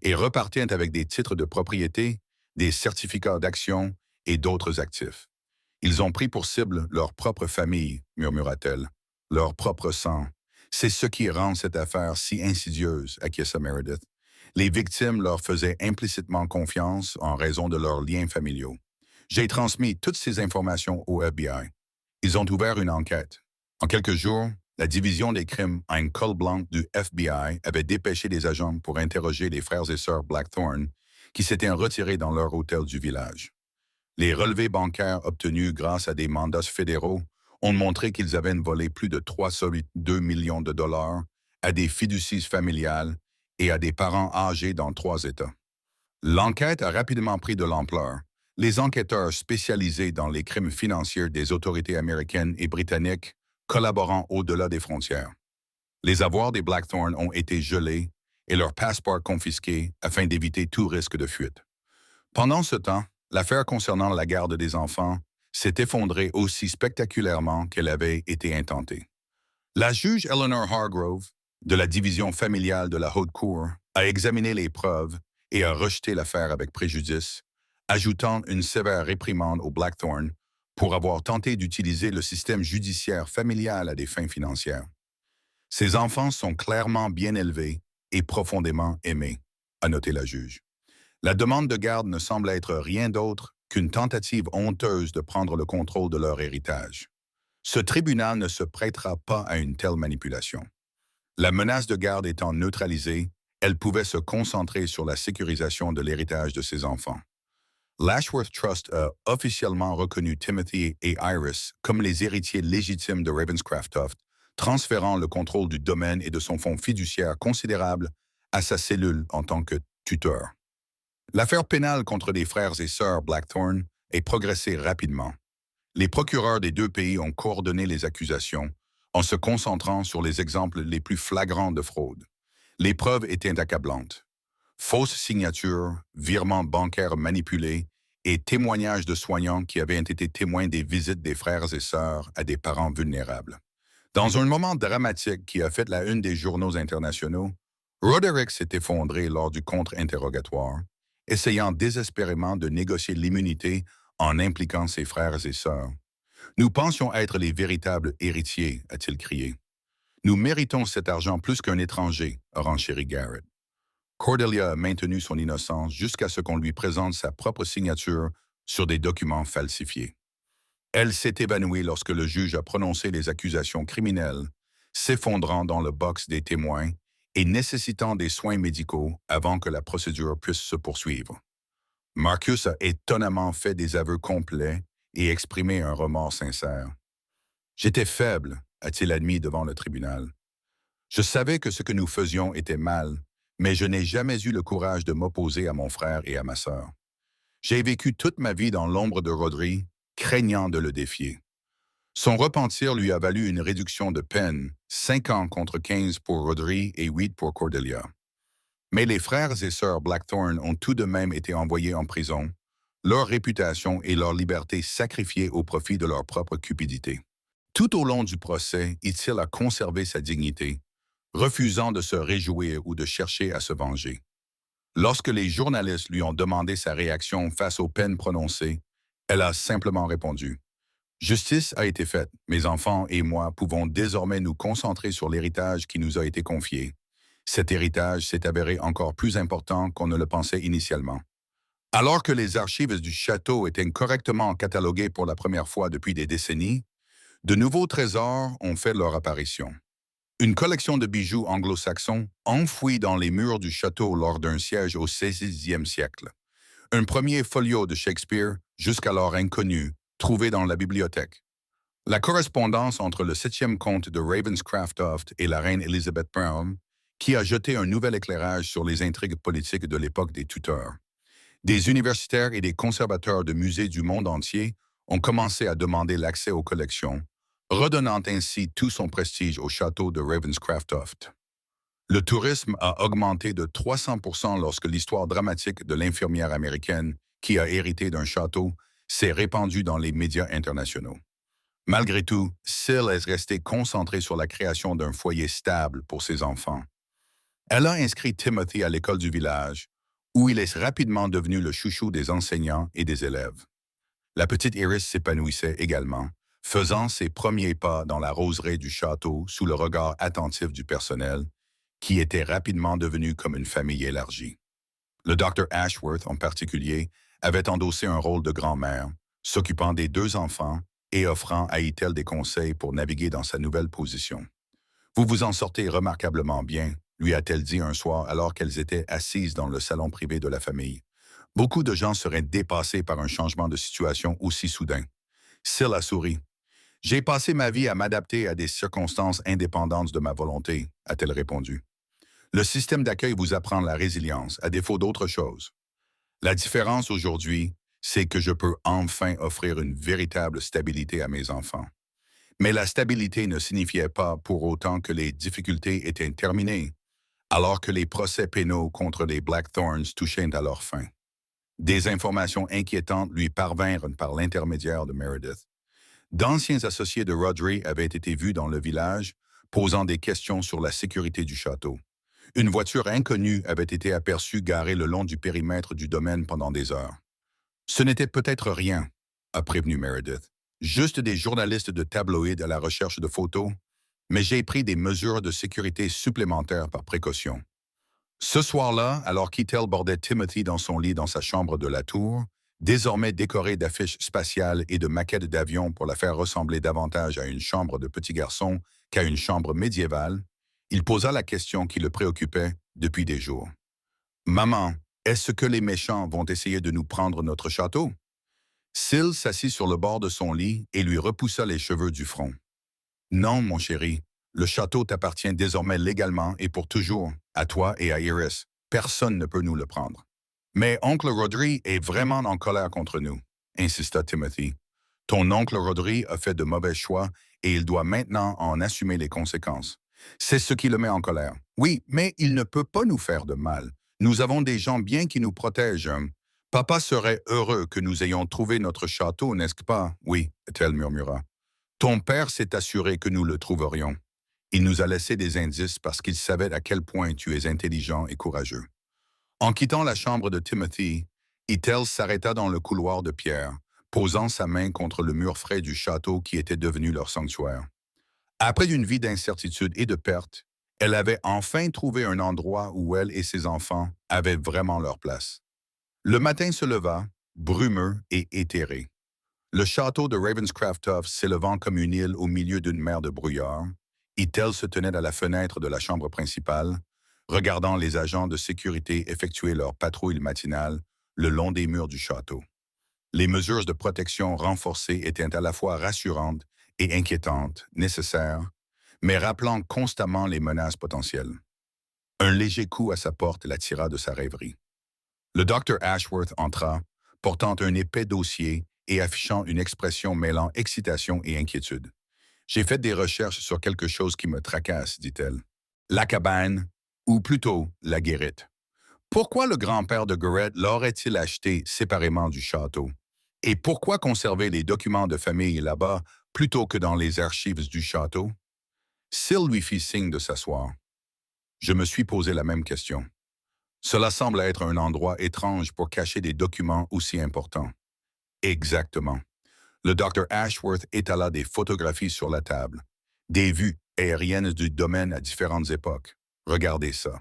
et repartaient avec des titres de propriété, des certificats d'action et d'autres actifs. Ils ont pris pour cible leur propre famille, murmura-t-elle, leur propre sang. C'est ce qui rend cette affaire si insidieuse, acquiesça Meredith. Les victimes leur faisaient implicitement confiance en raison de leurs liens familiaux. J'ai transmis toutes ces informations au FBI. Ils ont ouvert une enquête. En quelques jours, la division des crimes à une col blanc du FBI avait dépêché des agents pour interroger les frères et sœurs Blackthorne qui s'étaient retirés dans leur hôtel du village. Les relevés bancaires obtenus grâce à des mandats fédéraux ont montré qu'ils avaient volé plus de 3,2 millions de dollars à des fiducies familiales et à des parents âgés dans 3 États. L'enquête a rapidement pris de l'ampleur. Les enquêteurs spécialisés dans les crimes financiers des autorités américaines et britanniques collaborant au-delà des frontières. Les avoirs des Blackthorne ont été gelés et leurs passeports confisqués afin d'éviter tout risque de fuite. Pendant ce temps, l'affaire concernant la garde des enfants s'est effondrée aussi spectaculairement qu'elle avait été intentée. La juge Eleanor Hargrove, de la division familiale de la Haute Cour, a examiné les preuves et a rejeté l'affaire avec préjudice, ajoutant une sévère réprimande aux Blackthorne pour avoir tenté d'utiliser le système judiciaire familial à des fins financières. Ces enfants sont clairement bien élevés et profondément aimés, a noté la juge. La demande de garde ne semble être rien d'autre qu'une tentative honteuse de prendre le contrôle de leur héritage. Ce tribunal ne se prêtera pas à une telle manipulation. La menace de garde étant neutralisée, elle pouvait se concentrer sur la sécurisation de l'héritage de ses enfants. L'Ashworth Trust a officiellement reconnu Timothy et Iris comme les héritiers légitimes de Ravenscraft-Toft, transférant le contrôle du domaine et de son fonds fiduciaire considérable à sa cellule en tant que tuteur. L'affaire pénale contre les frères et sœurs Blackthorne est progressée rapidement. Les procureurs des 2 pays ont coordonné les accusations en se concentrant sur les exemples les plus flagrants de fraude. Les preuves étaient accablantes. Fausses signatures, virements bancaires manipulés et témoignages de soignants qui avaient été témoins des visites des frères et sœurs à des parents vulnérables. Dans un moment dramatique qui a fait la une des journaux internationaux, Roderick s'est effondré lors du contre-interrogatoire, essayant désespérément de négocier l'immunité en impliquant ses frères et sœurs. « Nous pensions être les véritables héritiers », a-t-il crié. « Nous méritons cet argent plus qu'un étranger », a renchéri Garrett. Cordelia a maintenu son innocence jusqu'à ce qu'on lui présente sa propre signature sur des documents falsifiés. Elle s'est évanouie lorsque le juge a prononcé les accusations criminelles, s'effondrant dans le box des témoins et nécessitant des soins médicaux avant que la procédure puisse se poursuivre. Marcus a étonnamment fait des aveux complets et exprimé un remords sincère. « J'étais faible », a-t-il admis devant le tribunal. « Je savais que ce que nous faisions était mal, mais je n'ai jamais eu le courage de m'opposer à mon frère et à ma sœur. J'ai vécu toute ma vie dans l'ombre de Rodri, craignant de le défier. Son repentir lui a valu une réduction de peine, 5 ans contre 15 pour Rodri et 8 pour Cordelia. Mais les frères et sœurs Blackthorne ont tout de même été envoyés en prison, leur réputation et leur liberté sacrifiées au profit de leur propre cupidité. Tout au long du procès, Itzel a conservé sa dignité, refusant de se réjouir ou de chercher à se venger. Lorsque les journalistes lui ont demandé sa réaction face aux peines prononcées, elle a simplement répondu « Justice a été faite. Mes enfants et moi pouvons désormais nous concentrer sur l'héritage qui nous a été confié. Cet héritage s'est avéré encore plus important qu'on ne le pensait initialement. » Alors que les archives du château étaient correctement cataloguées pour la première fois depuis des décennies, de nouveaux trésors ont fait leur apparition. Une collection de bijoux anglo-saxons enfouis dans les murs du château lors d'un siège au XVIe siècle. Un premier folio de Shakespeare, jusqu'alors inconnu, trouvé dans la bibliothèque. La correspondance entre le 7e comte de Ravenscraft-Toft et la reine Elizabeth Brown, qui a jeté un nouvel éclairage sur les intrigues politiques de l'époque des Tudors. Des universitaires et des conservateurs de musées du monde entier ont commencé à demander l'accès aux collections, redonnant ainsi tout son prestige au château de Ravenscraft-Toft. Le tourisme a augmenté de 300% lorsque l'histoire dramatique de l'infirmière américaine qui a hérité d'un château s'est répandue dans les médias internationaux. Malgré tout, Syl est restée concentrée sur la création d'un foyer stable pour ses enfants. Elle a inscrit Timothy à l'école du village, où il est rapidement devenu le chouchou des enseignants et des élèves. La petite Iris s'épanouissait également, faisant ses premiers pas dans la roseraie du château sous le regard attentif du personnel, qui était rapidement devenu comme une famille élargie. Le docteur Ashworth, en particulier, avait endossé un rôle de grand-mère, s'occupant des deux enfants et offrant à Ethel des conseils pour naviguer dans sa nouvelle position. Vous vous en sortez remarquablement bien, lui a-t-elle dit un soir alors qu'elles étaient assises dans le salon privé de la famille. Beaucoup de gens seraient dépassés par un changement de situation aussi soudain. Syl a souri. J'ai passé ma vie à m'adapter à des circonstances indépendantes de ma volonté, a-t-elle répondu. Le système d'accueil vous apprend la résilience, à défaut d'autre chose. La différence aujourd'hui, c'est que je peux enfin offrir une véritable stabilité à mes enfants. Mais la stabilité ne signifiait pas pour autant que les difficultés étaient terminées, alors que les procès pénaux contre les Blackthorns touchaient à leur fin. Des informations inquiétantes lui parvinrent par l'intermédiaire de Meredith. D'anciens associés de Rodri avaient été vus dans le village, posant des questions sur la sécurité du château. Une voiture inconnue avait été aperçue garée le long du périmètre du domaine pendant des heures. Ce n'était peut-être rien, a prévenu Meredith. Juste des journalistes de tabloïds à la recherche de photos, mais j'ai pris des mesures de sécurité supplémentaires par précaution. Ce soir-là, alors qu'Ethel bordait Timothy dans son lit dans sa chambre de la tour, désormais décorée d'affiches spatiales et de maquettes d'avions pour la faire ressembler davantage à une chambre de petit garçon qu'à une chambre médiévale, il posa la question qui le préoccupait depuis des jours. « Maman, est-ce que les méchants vont essayer de nous prendre notre château? » Syl s'assit sur le bord de son lit et lui repoussa les cheveux du front. « Non, mon chéri, le château t'appartient désormais légalement et pour toujours, à toi et à Iris. Personne ne peut nous le prendre. » « Mais oncle Rodri est vraiment en colère contre nous, » insista Timothy. « Ton oncle Rodri a fait de mauvais choix et il doit maintenant en assumer les conséquences. C'est ce qui le met en colère. Oui, mais il ne peut pas nous faire de mal. Nous avons des gens bien qui nous protègent. Papa serait heureux que nous ayons trouvé notre château, n'est-ce pas? Oui, Ethel murmura. Ton père s'est assuré que nous le trouverions. Il nous a laissé des indices parce qu'il savait à quel point tu es intelligent et courageux. En quittant la chambre de Timothy, Ethel s'arrêta dans le couloir de pierre, posant sa main contre le mur frais du château qui était devenu leur sanctuaire. Après une vie d'incertitude et de perte, elle avait enfin trouvé un endroit où elle et ses enfants avaient vraiment leur place. Le matin se leva, brumeux et éthéré. Le château de Ravenscraft s'élevant comme une île au milieu d'une mer de brouillard, Ethel se tenait à la fenêtre de la chambre principale, regardant les agents de sécurité effectuer leur patrouille matinale le long des murs du château. Les mesures de protection renforcées étaient à la fois rassurantes et inquiétantes, nécessaires, mais rappelant constamment les menaces potentielles. Un léger coup à sa porte l'attira de sa rêverie. Le docteur Ashworth entra, portant un épais dossier et affichant une expression mêlant excitation et inquiétude. « J'ai fait des recherches sur quelque chose qui me tracasse, dit-elle. La cabane, ou plutôt la guérite. Pourquoi le grand-père de Garrett l'aurait-il acheté séparément du château? Et pourquoi conserver les documents de famille là-bas plutôt que dans les archives du château? » Syl lui fit signe de s'asseoir. Je me suis posé la même question. Cela semble être un endroit étrange pour cacher des documents aussi importants. Exactement. Le docteur Ashworth étala des photographies sur la table. Des vues aériennes du domaine à différentes époques. Regardez ça.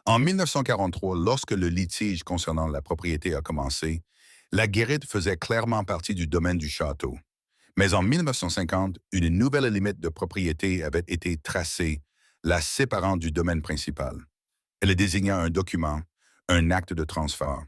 En 1943, lorsque le litige concernant la propriété a commencé, la guérite faisait clairement partie du domaine du château. Mais en 1950, une nouvelle limite de propriété avait été tracée, la séparant du domaine principal. Elle désigna un document, un acte de transfert.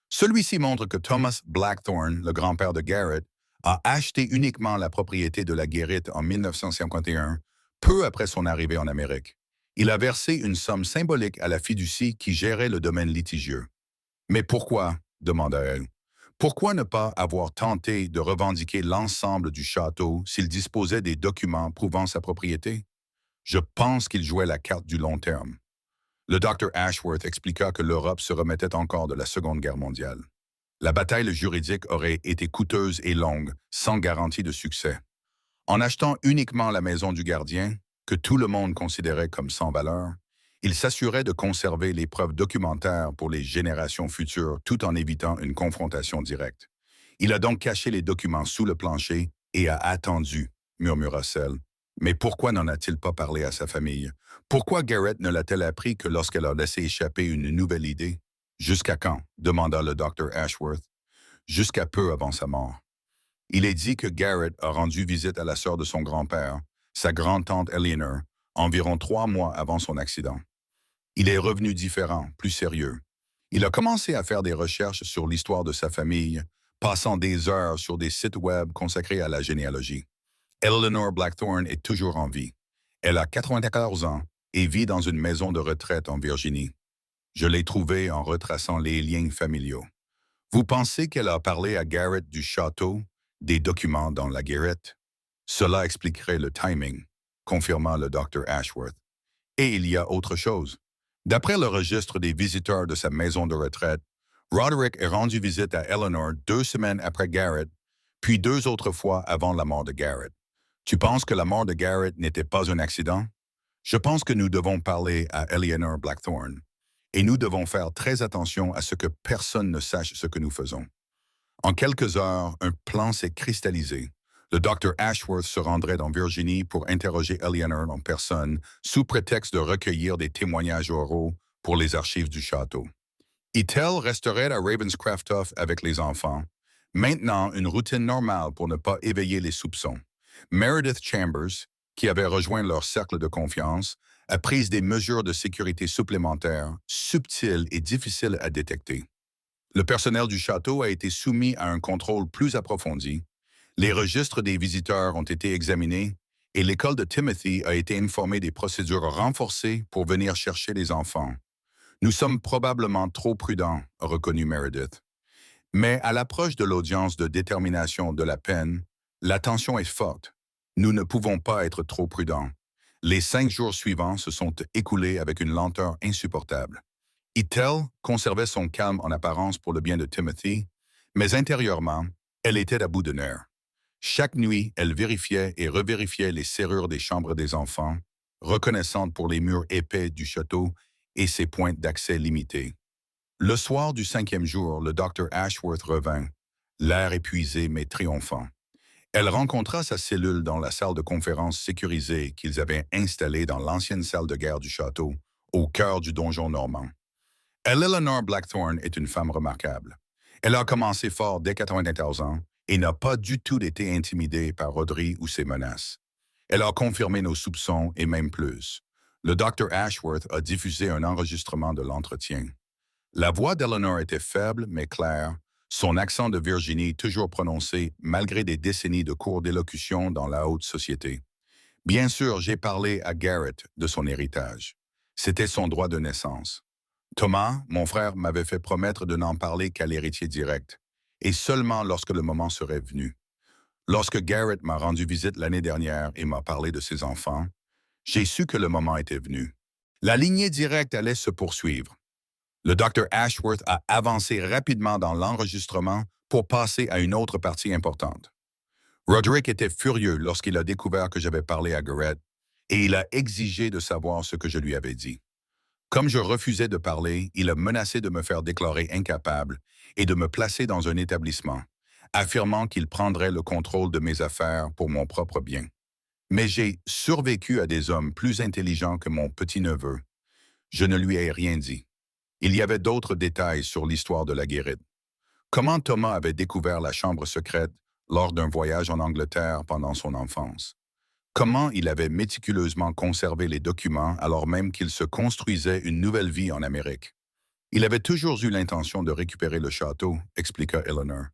Celui-ci montre que Thomas Blackthorne, le grand-père de Garrett, a acheté uniquement la propriété de la guérite en 1951, peu après son arrivée en Amérique. Il a versé une somme symbolique à la fiducie qui gérait le domaine litigieux. « Mais pourquoi ?» demanda-elle. « Pourquoi ne pas avoir tenté de revendiquer l'ensemble du château s'il disposait des documents prouvant sa propriété? Je pense qu'il jouait la carte du long terme. » Le docteur Ashworth expliqua que l'Europe se remettait encore de la Seconde Guerre mondiale. La bataille juridique aurait été coûteuse et longue, sans garantie de succès. En achetant uniquement la maison du gardien, que tout le monde considérait comme sans valeur, il s'assurait de conserver les preuves documentaires pour les générations futures tout en évitant une confrontation directe. Il a donc caché les documents sous le plancher et a attendu, murmura Sel. Mais pourquoi n'en a-t-il pas parlé à sa famille? Pourquoi Garrett ne l'a-t-elle appris que lorsqu'elle a laissé échapper une nouvelle idée? Jusqu'à quand? Demanda le docteur Ashworth. Jusqu'à peu avant sa mort. Il est dit que Garrett a rendu visite à la sœur de son grand-père, sa grande-tante Eleanor, environ 3 mois avant son accident. Il est revenu différent, plus sérieux. Il a commencé à faire des recherches sur l'histoire de sa famille, passant des heures sur des sites web consacrés à la généalogie. Eleanor Blackthorne est toujours en vie. Elle a 94 ans et vit dans une maison de retraite en Virginie. Je l'ai trouvée en retraçant les liens familiaux. Vous pensez qu'elle a parlé à Garrett du château, des documents dans la guérite? Cela expliquerait le timing, confirma le docteur Ashworth. Et il y a autre chose. D'après le registre des visiteurs de sa maison de retraite, Roderick est rendu visite à Eleanor 2 semaines après Garrett, puis 2 autres fois avant la mort de Garrett. Tu penses que la mort de Garrett n'était pas un accident? Je pense que nous devons parler à Eleanor Blackthorne. Et nous devons faire très attention à ce que personne ne sache ce que nous faisons. En quelques heures, un plan s'est cristallisé. Le docteur Ashworth se rendrait en Virginie pour interroger Eleanor en personne, sous prétexte de recueillir des témoignages oraux pour les archives du château. Itel resterait à Ravenscraftoff avec les enfants. Maintenant, une routine normale pour ne pas éveiller les soupçons. Meredith Chambers, qui avait rejoint leur cercle de confiance, a pris des mesures de sécurité supplémentaires, subtiles et difficiles à détecter. Le personnel du château a été soumis à un contrôle plus approfondi. Les registres des visiteurs ont été examinés et l'école de Timothy a été informée des procédures renforcées pour venir chercher les enfants. Nous sommes probablement trop prudents, a reconnu Meredith. Mais à l'approche de l'audience de détermination de la peine, la tension est forte. Nous ne pouvons pas être trop prudents. Les 5 jours suivants se sont écoulés avec une lenteur insupportable. Itel conservait son calme en apparence pour le bien de Timothy, mais intérieurement, elle était à bout de nerfs. Chaque nuit, elle vérifiait et revérifiait les serrures des chambres des enfants, reconnaissante pour les murs épais du château et ses pointes d'accès limitées. Le soir du 5e jour, le docteur Ashworth revint, l'air épuisé mais triomphant. Elle rencontra sa cellule dans la salle de conférence sécurisée qu'ils avaient installée dans l'ancienne salle de guerre du château, au cœur du donjon normand. Eleanor Blackthorne est une femme remarquable. Elle a commencé fort dès 94 ans et n'a pas du tout été intimidée par Rodri ou ses menaces. Elle a confirmé nos soupçons et même plus. Le docteur Ashworth a diffusé un enregistrement de l'entretien. La voix d'Eleanor était faible mais claire, son accent de Virginie toujours prononcé malgré des décennies de cours d'élocution dans la haute société. Bien sûr, j'ai parlé à Garrett de son héritage. C'était son droit de naissance. Thomas, mon frère, m'avait fait promettre de n'en parler qu'à l'héritier direct, et seulement lorsque le moment serait venu. Lorsque Garrett m'a rendu visite l'année dernière et m'a parlé de ses enfants, j'ai su que le moment était venu. La lignée directe allait se poursuivre. Le docteur Ashworth a avancé rapidement dans l'enregistrement pour passer à une autre partie importante. Roderick était furieux lorsqu'il a découvert que j'avais parlé à Garrett, et il a exigé de savoir ce que je lui avais dit. Comme je refusais de parler, il a menacé de me faire déclarer incapable et de me placer dans un établissement, affirmant qu'il prendrait le contrôle de mes affaires pour mon propre bien. Mais j'ai survécu à des hommes plus intelligents que mon petit-neveu. Je ne lui ai rien dit. Il y avait d'autres détails sur l'histoire de la guérite. Comment Thomas avait découvert la chambre secrète lors d'un voyage en Angleterre pendant son enfance. Comment il avait méticuleusement conservé les documents alors même qu'il se construisait une nouvelle vie en Amérique. Il avait toujours eu l'intention de récupérer le château, expliqua Eleanor.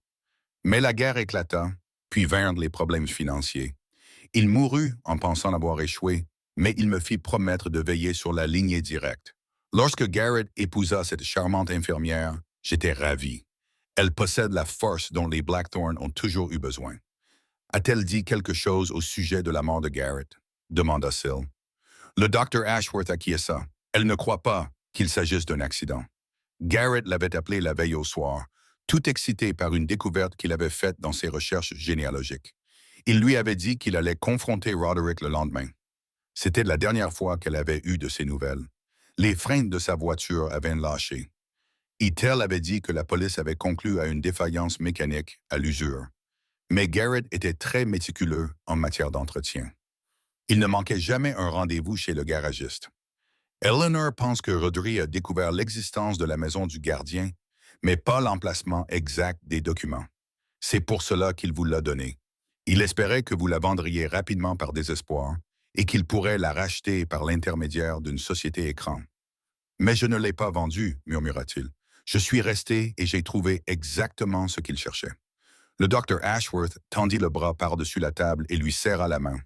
Mais la guerre éclata, puis vinrent les problèmes financiers. Il mourut en pensant avoir échoué, mais il me fit promettre de veiller sur la lignée directe. Lorsque Garrett épousa cette charmante infirmière, j'étais ravi. Elle possède la force dont les Blackthorne ont toujours eu besoin. A-t-elle dit quelque chose au sujet de la mort de Garrett? Demanda Sil. Le docteur Ashworth acquiesça. Elle ne croit pas qu'il s'agisse d'un accident. Garrett l'avait appelé la veille au soir, tout excité par une découverte qu'il avait faite dans ses recherches généalogiques. Il lui avait dit qu'il allait confronter Roderick le lendemain. C'était la dernière fois qu'elle avait eu de ses nouvelles. Les freins de sa voiture avaient lâché. Itel avait dit que la police avait conclu à une défaillance mécanique à l'usure. Mais Garrett était très méticuleux en matière d'entretien. Il ne manquait jamais un rendez-vous chez le garagiste. Eleanor pense que Rodri a découvert l'existence de la maison du gardien, mais pas l'emplacement exact des documents. C'est pour cela qu'il vous l'a donnée. Il espérait que vous la vendriez rapidement par désespoir et qu'il pourrait la racheter par l'intermédiaire d'une société écran. Mais je ne l'ai pas vendue, murmura-t-il. Je suis resté et j'ai trouvé exactement ce qu'il cherchait. Le docteur Ashworth tendit le bras par-dessus la table et lui serra la main.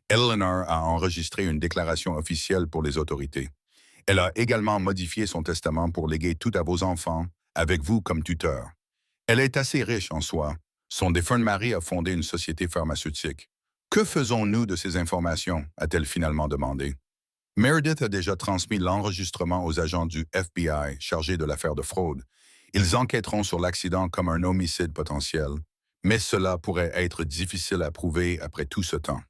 Eleanor a enregistré une déclaration officielle pour les autorités. Elle a également modifié son testament pour léguer tout à vos enfants, avec vous comme tuteur. Elle est assez riche en soi. Son défunt mari a fondé une société pharmaceutique. Que faisons-nous de ces informations? A-t-elle finalement demandé. Meredith a déjà transmis l'enregistrement aux agents du FBI chargés de l'affaire de fraude. Ils enquêteront sur l'accident comme un homicide potentiel, mais cela pourrait être difficile à prouver après tout ce temps.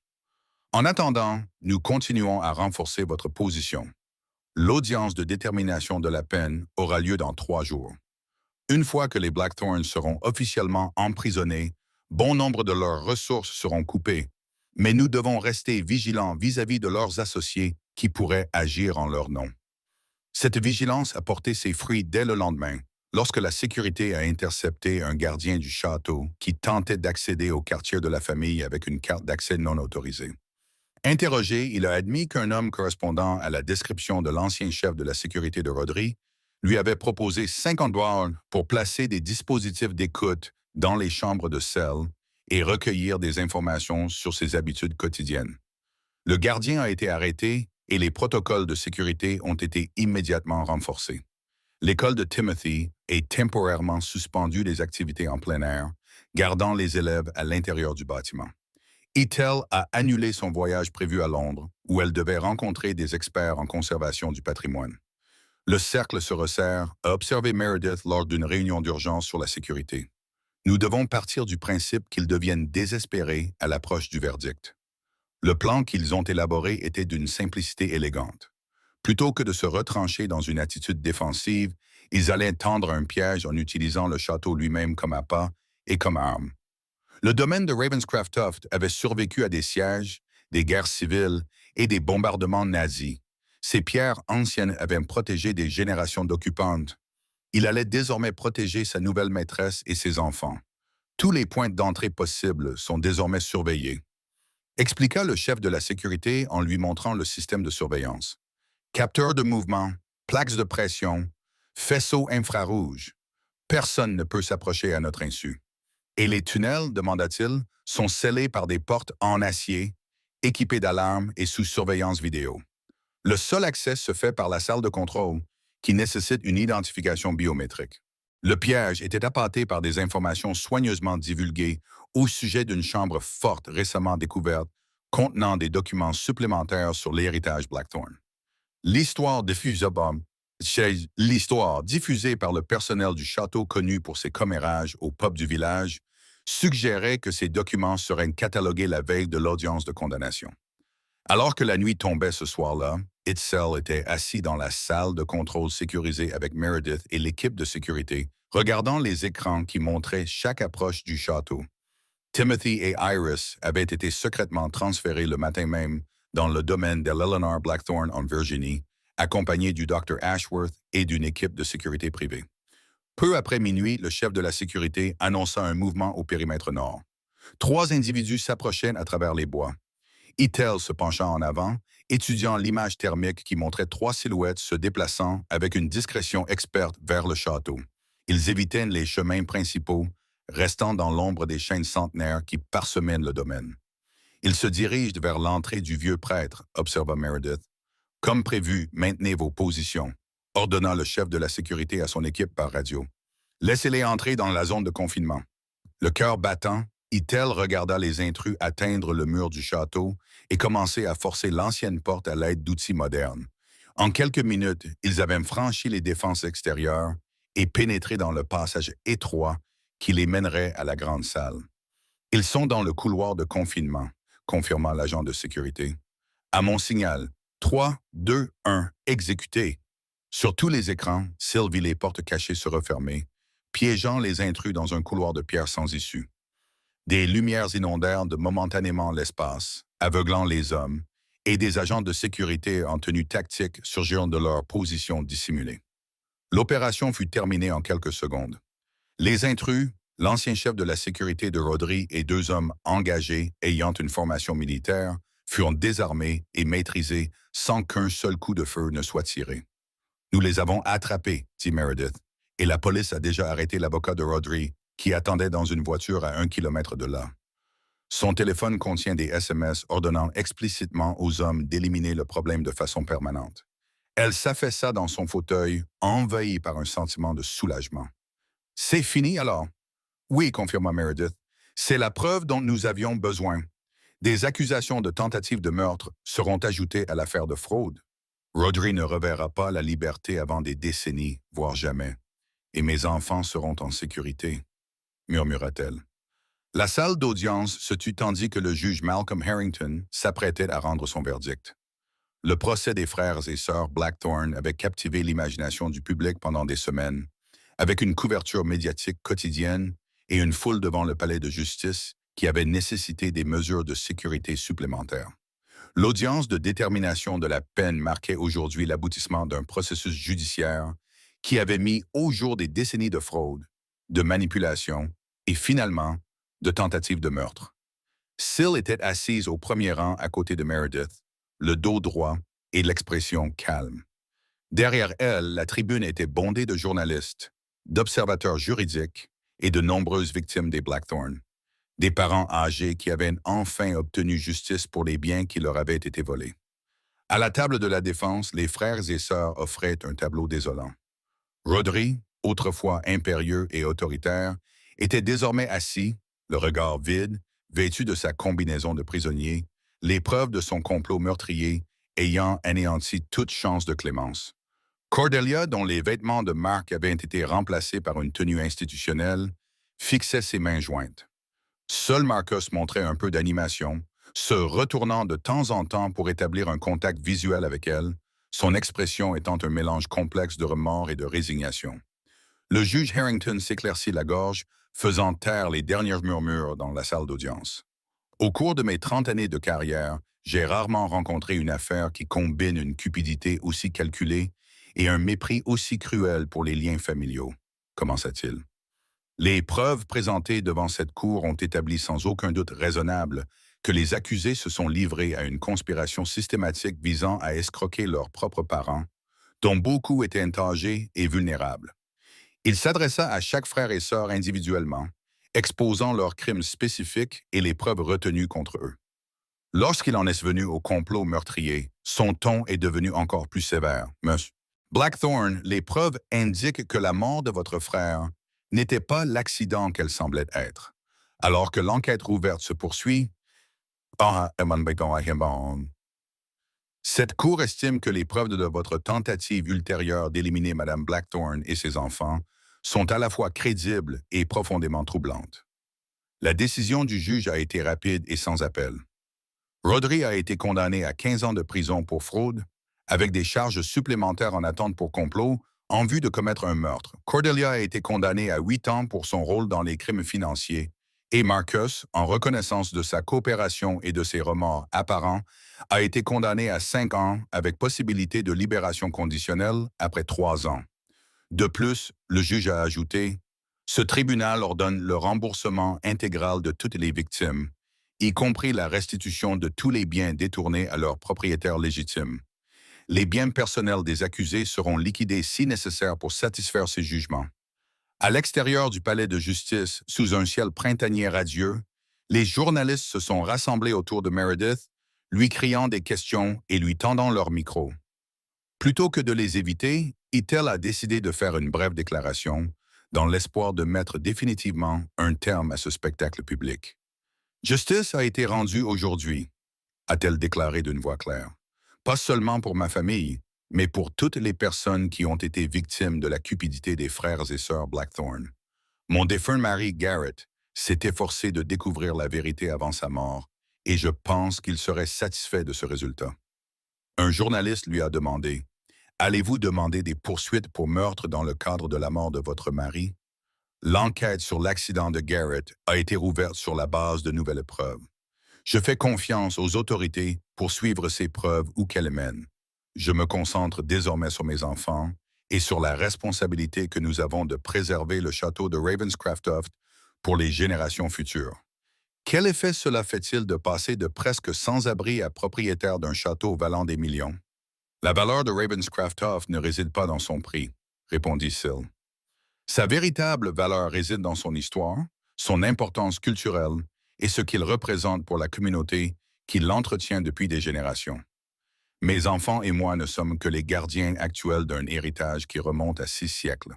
En attendant, nous continuons à renforcer votre position. L'audience de détermination de la peine aura lieu dans 3 jours. Une fois que les Blackthorns seront officiellement emprisonnés, bon nombre de leurs ressources seront coupées, mais nous devons rester vigilants vis-à-vis de leurs associés qui pourraient agir en leur nom. Cette vigilance a porté ses fruits dès le lendemain, lorsque la sécurité a intercepté un gardien du château qui tentait d'accéder au quartier de la famille avec une carte d'accès non autorisée. Interrogé, il a admis qu'un homme correspondant à la description de l'ancien chef de la sécurité de Rodri lui avait proposé 50 $ pour placer des dispositifs d'écoute dans les chambres de celles et recueillir des informations sur ses habitudes quotidiennes. Le gardien a été arrêté et les protocoles de sécurité ont été immédiatement renforcés. L'école de Timothy est temporairement suspendue des activités en plein air, gardant les élèves à l'intérieur du bâtiment. Itel a annulé son voyage prévu à Londres, où elle devait rencontrer des experts en conservation du patrimoine. Le cercle se resserre, a observé Meredith lors d'une réunion d'urgence sur la sécurité. Nous devons partir du principe qu'ils deviennent désespérés à l'approche du verdict. Le plan qu'ils ont élaboré était d'une simplicité élégante. Plutôt que de se retrancher dans une attitude défensive, ils allaient tendre un piège en utilisant le château lui-même comme appât et comme arme. Le domaine de Ravenscraft-Toft avait survécu à des sièges, des guerres civiles et des bombardements nazis. Ces pierres anciennes avaient protégé des générations d'occupantes. Il allait désormais protéger sa nouvelle maîtresse et ses enfants. Tous les points d'entrée possibles sont désormais surveillés. Expliqua le chef de la sécurité en lui montrant le système de surveillance. Capteur de mouvement, plaques de pression, faisceaux infrarouges. Personne ne peut s'approcher à notre insu. Et les tunnels, demanda-t-il, sont scellés par des portes en acier, équipées d'alarmes et sous surveillance vidéo. Le seul accès se fait par la salle de contrôle, qui nécessite une identification biométrique. Le piège était appâté par des informations soigneusement divulguées au sujet d'une chambre forte récemment découverte contenant des documents supplémentaires sur l'héritage Blackthorn. L'histoire diffusée par le personnel du château connu pour ses commérages au pub du village suggérait que ces documents seraient catalogués la veille de l'audience de condamnation. Alors que la nuit tombait ce soir-là, Itzel était assis dans la salle de contrôle sécurisée avec Meredith et l'équipe de sécurité, regardant les écrans qui montraient chaque approche du château. Timothy et Iris avaient été secrètement transférés le matin même dans le domaine de l'Eleanor Blackthorn en Virginie, accompagnés du Dr. Ashworth et d'une équipe de sécurité privée. Peu après minuit, le chef de la sécurité annonça un mouvement au périmètre nord. 3 individus s'approchaient à travers les bois. Itel se pencha en avant, étudiant l'image thermique qui montrait 3 silhouettes se déplaçant avec une discrétion experte vers le château. Ils évitaient les chemins principaux, restant dans l'ombre des chaînes centenaires qui parsemènent le domaine. Ils se dirigent vers l'entrée du vieux prêtre, observa Meredith. Comme prévu, maintenez vos positions, ordonna le chef de la sécurité à son équipe par radio. Laissez-les entrer dans la zone de confinement. Le cœur battant, Itel regarda les intrus atteindre le mur du château et commencer à forcer l'ancienne porte à l'aide d'outils modernes. En quelques minutes, ils avaient franchi les défenses extérieures et pénétré dans le passage étroit qui les mènerait à la grande salle. Ils sont dans le couloir de confinement, confirma l'agent de sécurité. À mon signal, 3, 2, 1, exécuté. Sur tous les écrans, Syl vit les portes cachées se refermer, piégeant les intrus dans un couloir de pierre sans issue. Des lumières inondèrent de momentanément l'espace, aveuglant les hommes, et des agents de sécurité en tenue tactique surgirent de leur position dissimulée. L'opération fut terminée en quelques secondes. Les intrus, l'ancien chef de la sécurité de Rodri et 2 hommes engagés ayant une formation militaire, furent désarmés et maîtrisés sans qu'un seul coup de feu ne soit tiré. Nous les avons attrapés, dit Meredith, et la police a déjà arrêté l'avocat de Rodri, qui attendait dans une voiture à 1 kilomètre de là. Son téléphone contient des SMS ordonnant explicitement aux hommes d'éliminer le problème de façon permanente. Elle s'affaissa dans son fauteuil, envahie par un sentiment de soulagement. « C'est fini alors? » « Oui, confirma Meredith. C'est la preuve dont nous avions besoin. Des accusations de tentative de meurtre seront ajoutées à l'affaire de fraude. Rodri ne reverra pas la liberté avant des décennies, voire jamais. Et mes enfants seront en sécurité, murmura-t-elle. La salle d'audience se tut tandis que le juge Malcolm Harrington s'apprêtait à rendre son verdict. Le procès des frères et sœurs Blackthorne avait captivé l'imagination du public pendant des semaines, avec une couverture médiatique quotidienne et une foule devant le palais de justice qui avait nécessité des mesures de sécurité supplémentaires. L'audience de détermination de la peine marquait aujourd'hui l'aboutissement d'un processus judiciaire qui avait mis au jour des décennies de fraude, de manipulation et finalement de tentatives de meurtre. Syl était assise au premier rang à côté de Meredith, le dos droit et l'expression calme. Derrière elle, la tribune était bondée de journalistes, d'observateurs juridiques et de nombreuses victimes des Blackthorne, des parents âgés qui avaient enfin obtenu justice pour les biens qui leur avaient été volés. À la table de la défense, les frères et sœurs offraient un tableau désolant. Rodri, autrefois impérieux et autoritaire, était désormais assis, le regard vide, vêtu de sa combinaison de prisonnier, les preuves de son complot meurtrier ayant anéanti toute chance de clémence. Cordelia, dont les vêtements de marque avaient été remplacés par une tenue institutionnelle, fixait ses mains jointes. Seul Marcus montrait un peu d'animation, se retournant de temps en temps pour établir un contact visuel avec elle, son expression étant un mélange complexe de remords et de résignation. Le juge Harrington s'éclaircit la gorge, faisant taire les derniers murmures dans la salle d'audience. Au cours de mes 30 années de carrière, j'ai rarement rencontré une affaire qui combine une cupidité aussi calculée et un mépris aussi cruel pour les liens familiaux, commença-t-il. Les preuves présentées devant cette cour ont établi sans aucun doute raisonnable que les accusés se sont livrés à une conspiration systématique visant à escroquer leurs propres parents, dont beaucoup étaient âgés et vulnérables. Il s'adressa à chaque frère et sœur individuellement, exposant leurs crimes spécifiques et les preuves retenues contre eux. Lorsqu'il en est venu au complot meurtrier, son ton est devenu encore plus sévère. Monsieur Blackthorne, les preuves indiquent que la mort de votre frère n'était pas l'accident qu'elle semblait être. Alors que l'enquête rouverte se poursuit, cette cour estime que les preuves de votre tentative ultérieure d'éliminer Mme Blackthorne et ses enfants sont à la fois crédibles et profondément troublantes. La décision du juge a été rapide et sans appel. Rodri a été condamné à 15 ans de prison pour fraude, avec des charges supplémentaires en attente pour complot, en vue de commettre un meurtre. Cordelia a été condamnée à 8 ans pour son rôle dans les crimes financiers, et Marcus, en reconnaissance de sa coopération et de ses remords apparents, a été condamné à 5 ans avec possibilité de libération conditionnelle après 3 ans. De plus, le juge a ajouté, « Ce tribunal ordonne le remboursement intégral de toutes les victimes, y compris la restitution de tous les biens détournés à leurs propriétaires légitimes. Les biens personnels des accusés seront liquidés si nécessaire pour satisfaire ces jugements. » À l'extérieur du palais de justice, sous un ciel printanier radieux, les journalistes se sont rassemblés autour de Meredith, lui criant des questions et lui tendant leur micro. Plutôt que de les éviter, Itel a décidé de faire une brève déclaration, dans l'espoir de mettre définitivement un terme à ce spectacle public. « Justice a été rendue aujourd'hui », a-t-elle déclaré d'une voix claire. « Pas seulement pour ma famille, mais pour toutes les personnes qui ont été victimes de la cupidité des frères et sœurs Blackthorne. Mon défunt mari Garrett s'est efforcé de découvrir la vérité avant sa mort, et je pense qu'il serait satisfait de ce résultat. Un journaliste lui a demandé, allez-vous demander des poursuites pour meurtre dans le cadre de la mort de votre mari? L'enquête sur l'accident de Garrett a été rouverte sur la base de nouvelles preuves. Je fais confiance aux autorités pour suivre ces preuves où qu'elles mènent. Je me concentre désormais sur mes enfants et sur la responsabilité que nous avons de préserver le château de Ravenscraftoft pour les générations futures. Quel effet cela fait-il de passer de presque sans-abri à propriétaire d'un château valant des millions? La valeur de Ravenscraftoft ne réside pas dans son prix, répondit Syl. Sa véritable valeur réside dans son histoire, son importance culturelle et ce qu'il représente pour la communauté qui l'entretient depuis des générations. Mes enfants et moi ne sommes que les gardiens actuels d'un héritage qui remonte à 6 siècles.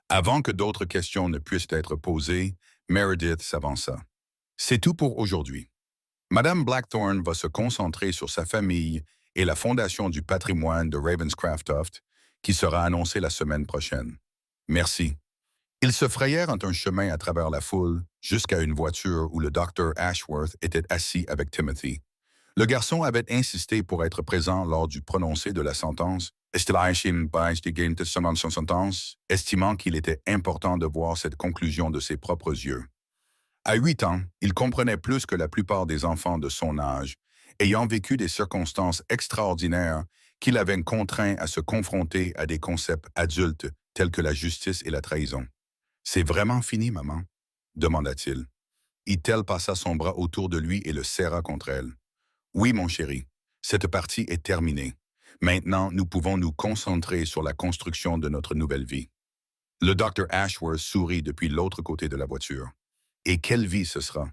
Avant que d'autres questions ne puissent être posées, Meredith s'avança. C'est tout pour aujourd'hui. Madame Blackthorne va se concentrer sur sa famille et la fondation du patrimoine de Ravenscraftoft, qui sera annoncée la semaine prochaine. Merci. Ils se frayèrent un chemin à travers la foule jusqu'à une voiture où le docteur Ashworth était assis avec Timothy. Le garçon avait insisté pour être présent lors du prononcé de la sentence, estimant qu'il était important de voir cette conclusion de ses propres yeux. À 8 ans, il comprenait plus que la plupart des enfants de son âge, ayant vécu des circonstances extraordinaires qui l'avaient contraint à se confronter à des concepts adultes tels que la justice et la trahison. « C'est vraiment fini, maman ?» demanda-t-il. Itel passa son bras autour de lui et le serra contre elle. « Oui, mon chéri, cette partie est terminée. Maintenant, nous pouvons nous concentrer sur la construction de notre nouvelle vie. » Le docteur Ashworth sourit depuis l'autre côté de la voiture. « Et quelle vie ce sera?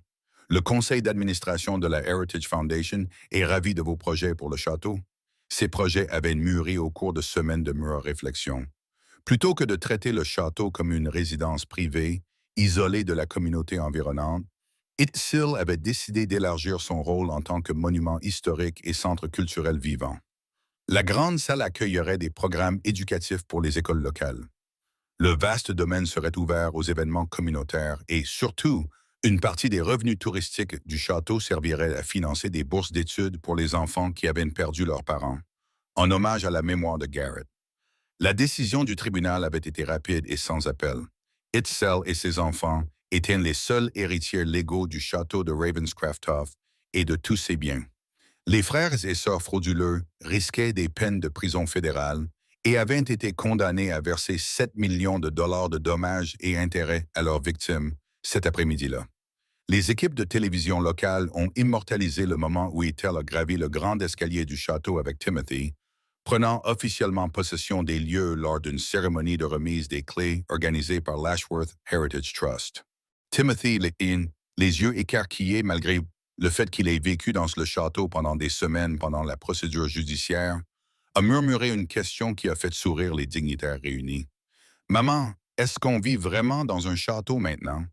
Le conseil d'administration de la Heritage Foundation est ravi de vos projets pour le château. » Ces projets avaient mûri au cours de semaines de mûres réflexions. Plutôt que de traiter le château comme une résidence privée, isolée de la communauté environnante, Itsil avait décidé d'élargir son rôle en tant que monument historique et centre culturel vivant. La grande salle accueillerait des programmes éducatifs pour les écoles locales. Le vaste domaine serait ouvert aux événements communautaires et, surtout, une partie des revenus touristiques du château servirait à financer des bourses d'études pour les enfants qui avaient perdu leurs parents, en hommage à la mémoire de Garrett. La décision du tribunal avait été rapide et sans appel. Itzel et ses enfants étaient les seuls héritiers légaux du château de Ravenscraftoft et de tous ses biens. Les frères et sœurs frauduleux risquaient des peines de prison fédérale et avaient été condamnés à verser 7 millions de dollars de dommages et intérêts à leurs victimes cet après-midi-là. Les équipes de télévision locales ont immortalisé le moment où Itzel a gravi le grand escalier du château avec Timothy, prenant officiellement possession des lieux lors d'une cérémonie de remise des clés organisée par l'Ashworth Heritage Trust. Timothy, les yeux écarquillés malgré le fait qu'il ait vécu dans le château pendant des semaines pendant la procédure judiciaire, a murmuré une question qui a fait sourire les dignitaires réunis. « Maman, est-ce qu'on vit vraiment dans un château maintenant? »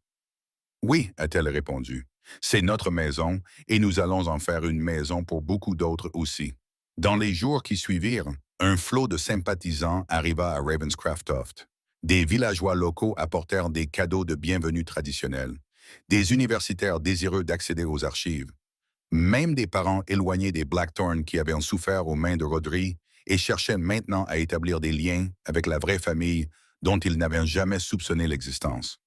« Oui, a-t-elle répondu. C'est notre maison et nous allons en faire une maison pour beaucoup d'autres aussi. Dans les jours qui suivirent, un flot de sympathisants arriva à Ravenscraftoft. Des villageois locaux apportèrent des cadeaux de bienvenue traditionnels, des universitaires désireux d'accéder aux archives. Même des parents éloignés des Blackthorne qui avaient souffert aux mains de Rodri et cherchaient maintenant à établir des liens avec la vraie famille dont ils n'avaient jamais soupçonné l'existence.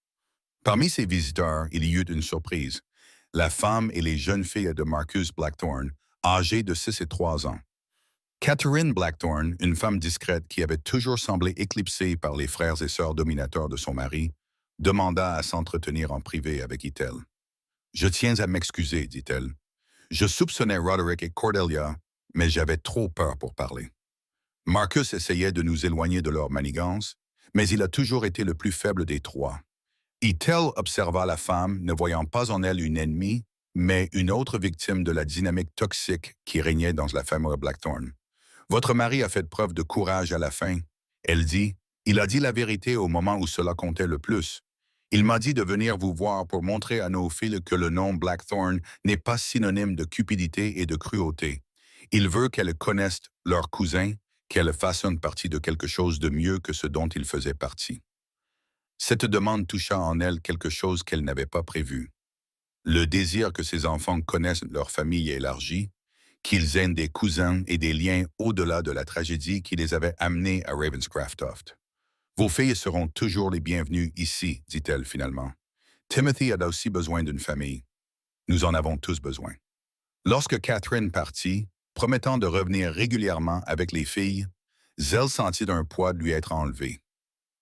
Parmi ces visiteurs, il y eut une surprise. La femme et les jeunes filles de Marcus Blackthorne, âgées de 6 et 3 ans. Catherine Blackthorne, une femme discrète qui avait toujours semblé éclipsée par les frères et sœurs dominateurs de son mari, demanda à s'entretenir en privé avec Itel. « Je tiens à m'excuser, dit-elle. Je soupçonnais Roderick et Cordelia, mais j'avais trop peur pour parler. Marcus essayait de nous éloigner de leur manigance, mais il a toujours été le plus faible des trois. » Itel observa la femme, ne voyant pas en elle une ennemie, mais une autre victime de la dynamique toxique qui régnait dans la famille Blackthorne. « Votre mari a fait preuve de courage à la fin. » Elle dit, « Il a dit la vérité au moment où cela comptait le plus. Il m'a dit de venir vous voir pour montrer à nos filles que le nom Blackthorne n'est pas synonyme de cupidité et de cruauté. Il veut qu'elles connaissent leur cousin, qu'elles fassent partie de quelque chose de mieux que ce dont ils faisaient partie. » Cette demande toucha en elle quelque chose qu'elle n'avait pas prévu. Le désir que ses enfants connaissent leur famille élargie, qu'ils aient des cousins et des liens au-delà de la tragédie qui les avait amenés à Ravenscraft. Vos filles seront toujours les bienvenues ici, dit-elle finalement. Timothy a aussi besoin d'une famille. Nous en avons tous besoin. Lorsque Catherine partit, promettant de revenir régulièrement avec les filles, Zell sentit un poids lui être enlevé.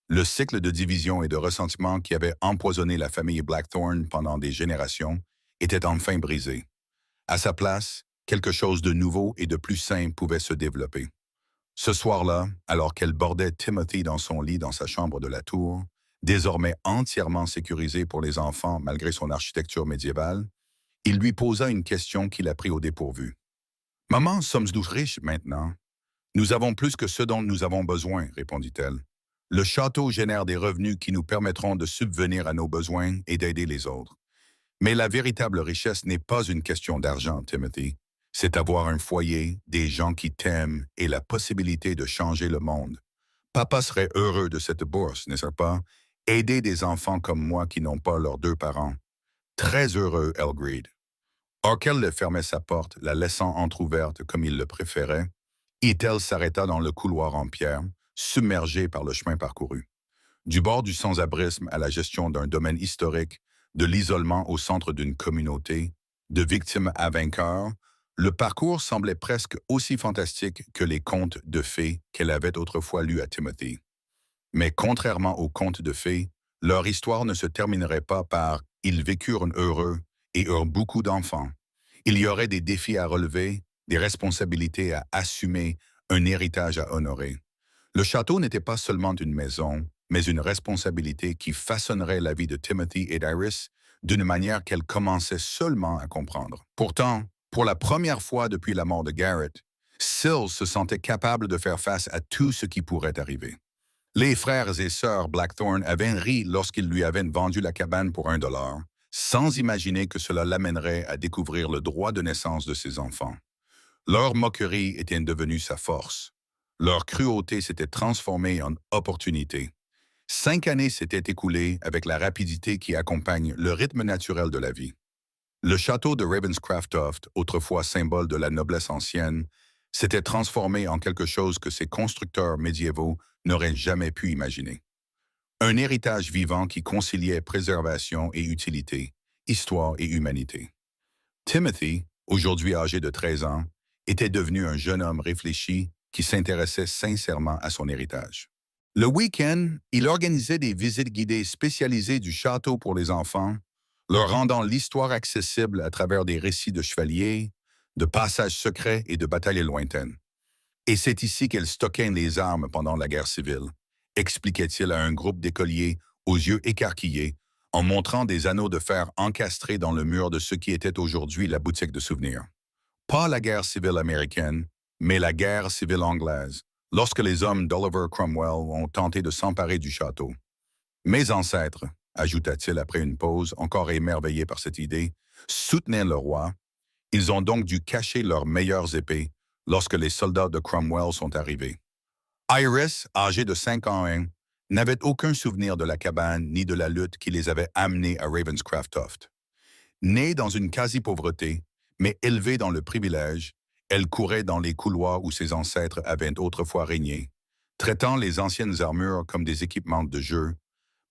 Le cycle de division et de ressentiment qui avait empoisonné la famille Blackthorne pendant des générations était enfin brisé. À sa place, quelque chose de nouveau et de plus sain pouvait se développer. Ce soir-là, alors qu'elle bordait Timothy dans son lit dans sa chambre de la tour, désormais entièrement sécurisée pour les enfants malgré son architecture médiévale, il lui posa une question qui l'a pris au dépourvu. « Maman, sommes-nous riches maintenant? »« Nous avons plus que ce dont nous avons besoin, » répondit-elle. « Le château génère des revenus qui nous permettront de subvenir à nos besoins et d'aider les autres. Mais la véritable richesse n'est pas une question d'argent, Timothy. C'est avoir un foyer, des gens qui t'aiment et la possibilité de changer le monde. Papa serait heureux de cette bourse, n'est-ce pas? Aider des enfants comme moi qui n'ont pas leurs deux parents. Très heureux, Elgreed. Orkel le fermait sa porte, la laissant entr'ouverte comme il le préférait. Ethel s'arrêta dans le couloir en pierre, submergé par le chemin parcouru. Du bord du sans-abrisme à la gestion d'un domaine historique, de l'isolement au centre d'une communauté, de victimes à vainqueurs, le parcours semblait presque aussi fantastique que les contes de fées qu'elle avait autrefois lus à Timothy. Mais contrairement aux contes de fées, leur histoire ne se terminerait pas par « ils vécurent heureux et eurent beaucoup d'enfants ». Il y aurait des défis à relever, des responsabilités à assumer, un héritage à honorer. Le château n'était pas seulement une maison, mais une responsabilité qui façonnerait la vie de Timothy et d'Iris d'une manière qu'elle commençait seulement à comprendre. Pourtant, pour la première fois depuis la mort de Garrett, Syl se sentait capable de faire face à tout ce qui pourrait arriver. Les frères et sœurs Blackthorne avaient ri lorsqu'ils lui avaient vendu la cabane pour $1, sans imaginer que cela l'amènerait à découvrir le droit de naissance de ses enfants. Leur moquerie était devenue sa force. Leur cruauté s'était transformée en opportunité. 5 années s'étaient écoulées avec la rapidité qui accompagne le rythme naturel de la vie. Le château de Ravenscraft, autrefois symbole de la noblesse ancienne, s'était transformé en quelque chose que ses constructeurs médiévaux n'auraient jamais pu imaginer. Un héritage vivant qui conciliait préservation et utilité, histoire et humanité. Timothy, aujourd'hui âgé de 13 ans, était devenu un jeune homme réfléchi qui s'intéressait sincèrement à son héritage. Le week-end, il organisait des visites guidées spécialisées du château pour les enfants, leur rendant l'histoire accessible à travers des récits de chevaliers, de passages secrets et de batailles lointaines. Et c'est ici qu'elle stockait les armes pendant la guerre civile, expliquait-il à un groupe d'écoliers aux yeux écarquillés, en montrant des anneaux de fer encastrés dans le mur de ce qui était aujourd'hui la boutique de souvenirs. Pas la guerre civile américaine, mais la guerre civile anglaise, lorsque les hommes d'Oliver Cromwell ont tenté de s'emparer du château. Mes ancêtres, ajouta-t-il après une pause, encore émerveillé par cette idée, soutenaient le roi. Ils ont donc dû cacher leurs meilleures épées lorsque les soldats de Cromwell sont arrivés. Iris, âgée de 5 ans, n'avait aucun souvenir de la cabane ni de la lutte qui les avait amenés à Ravenscraft. Née dans une quasi-pauvreté, mais élevée dans le privilège, elle courait dans les couloirs où ses ancêtres avaient autrefois régné, traitant les anciennes armures comme des équipements de jeu,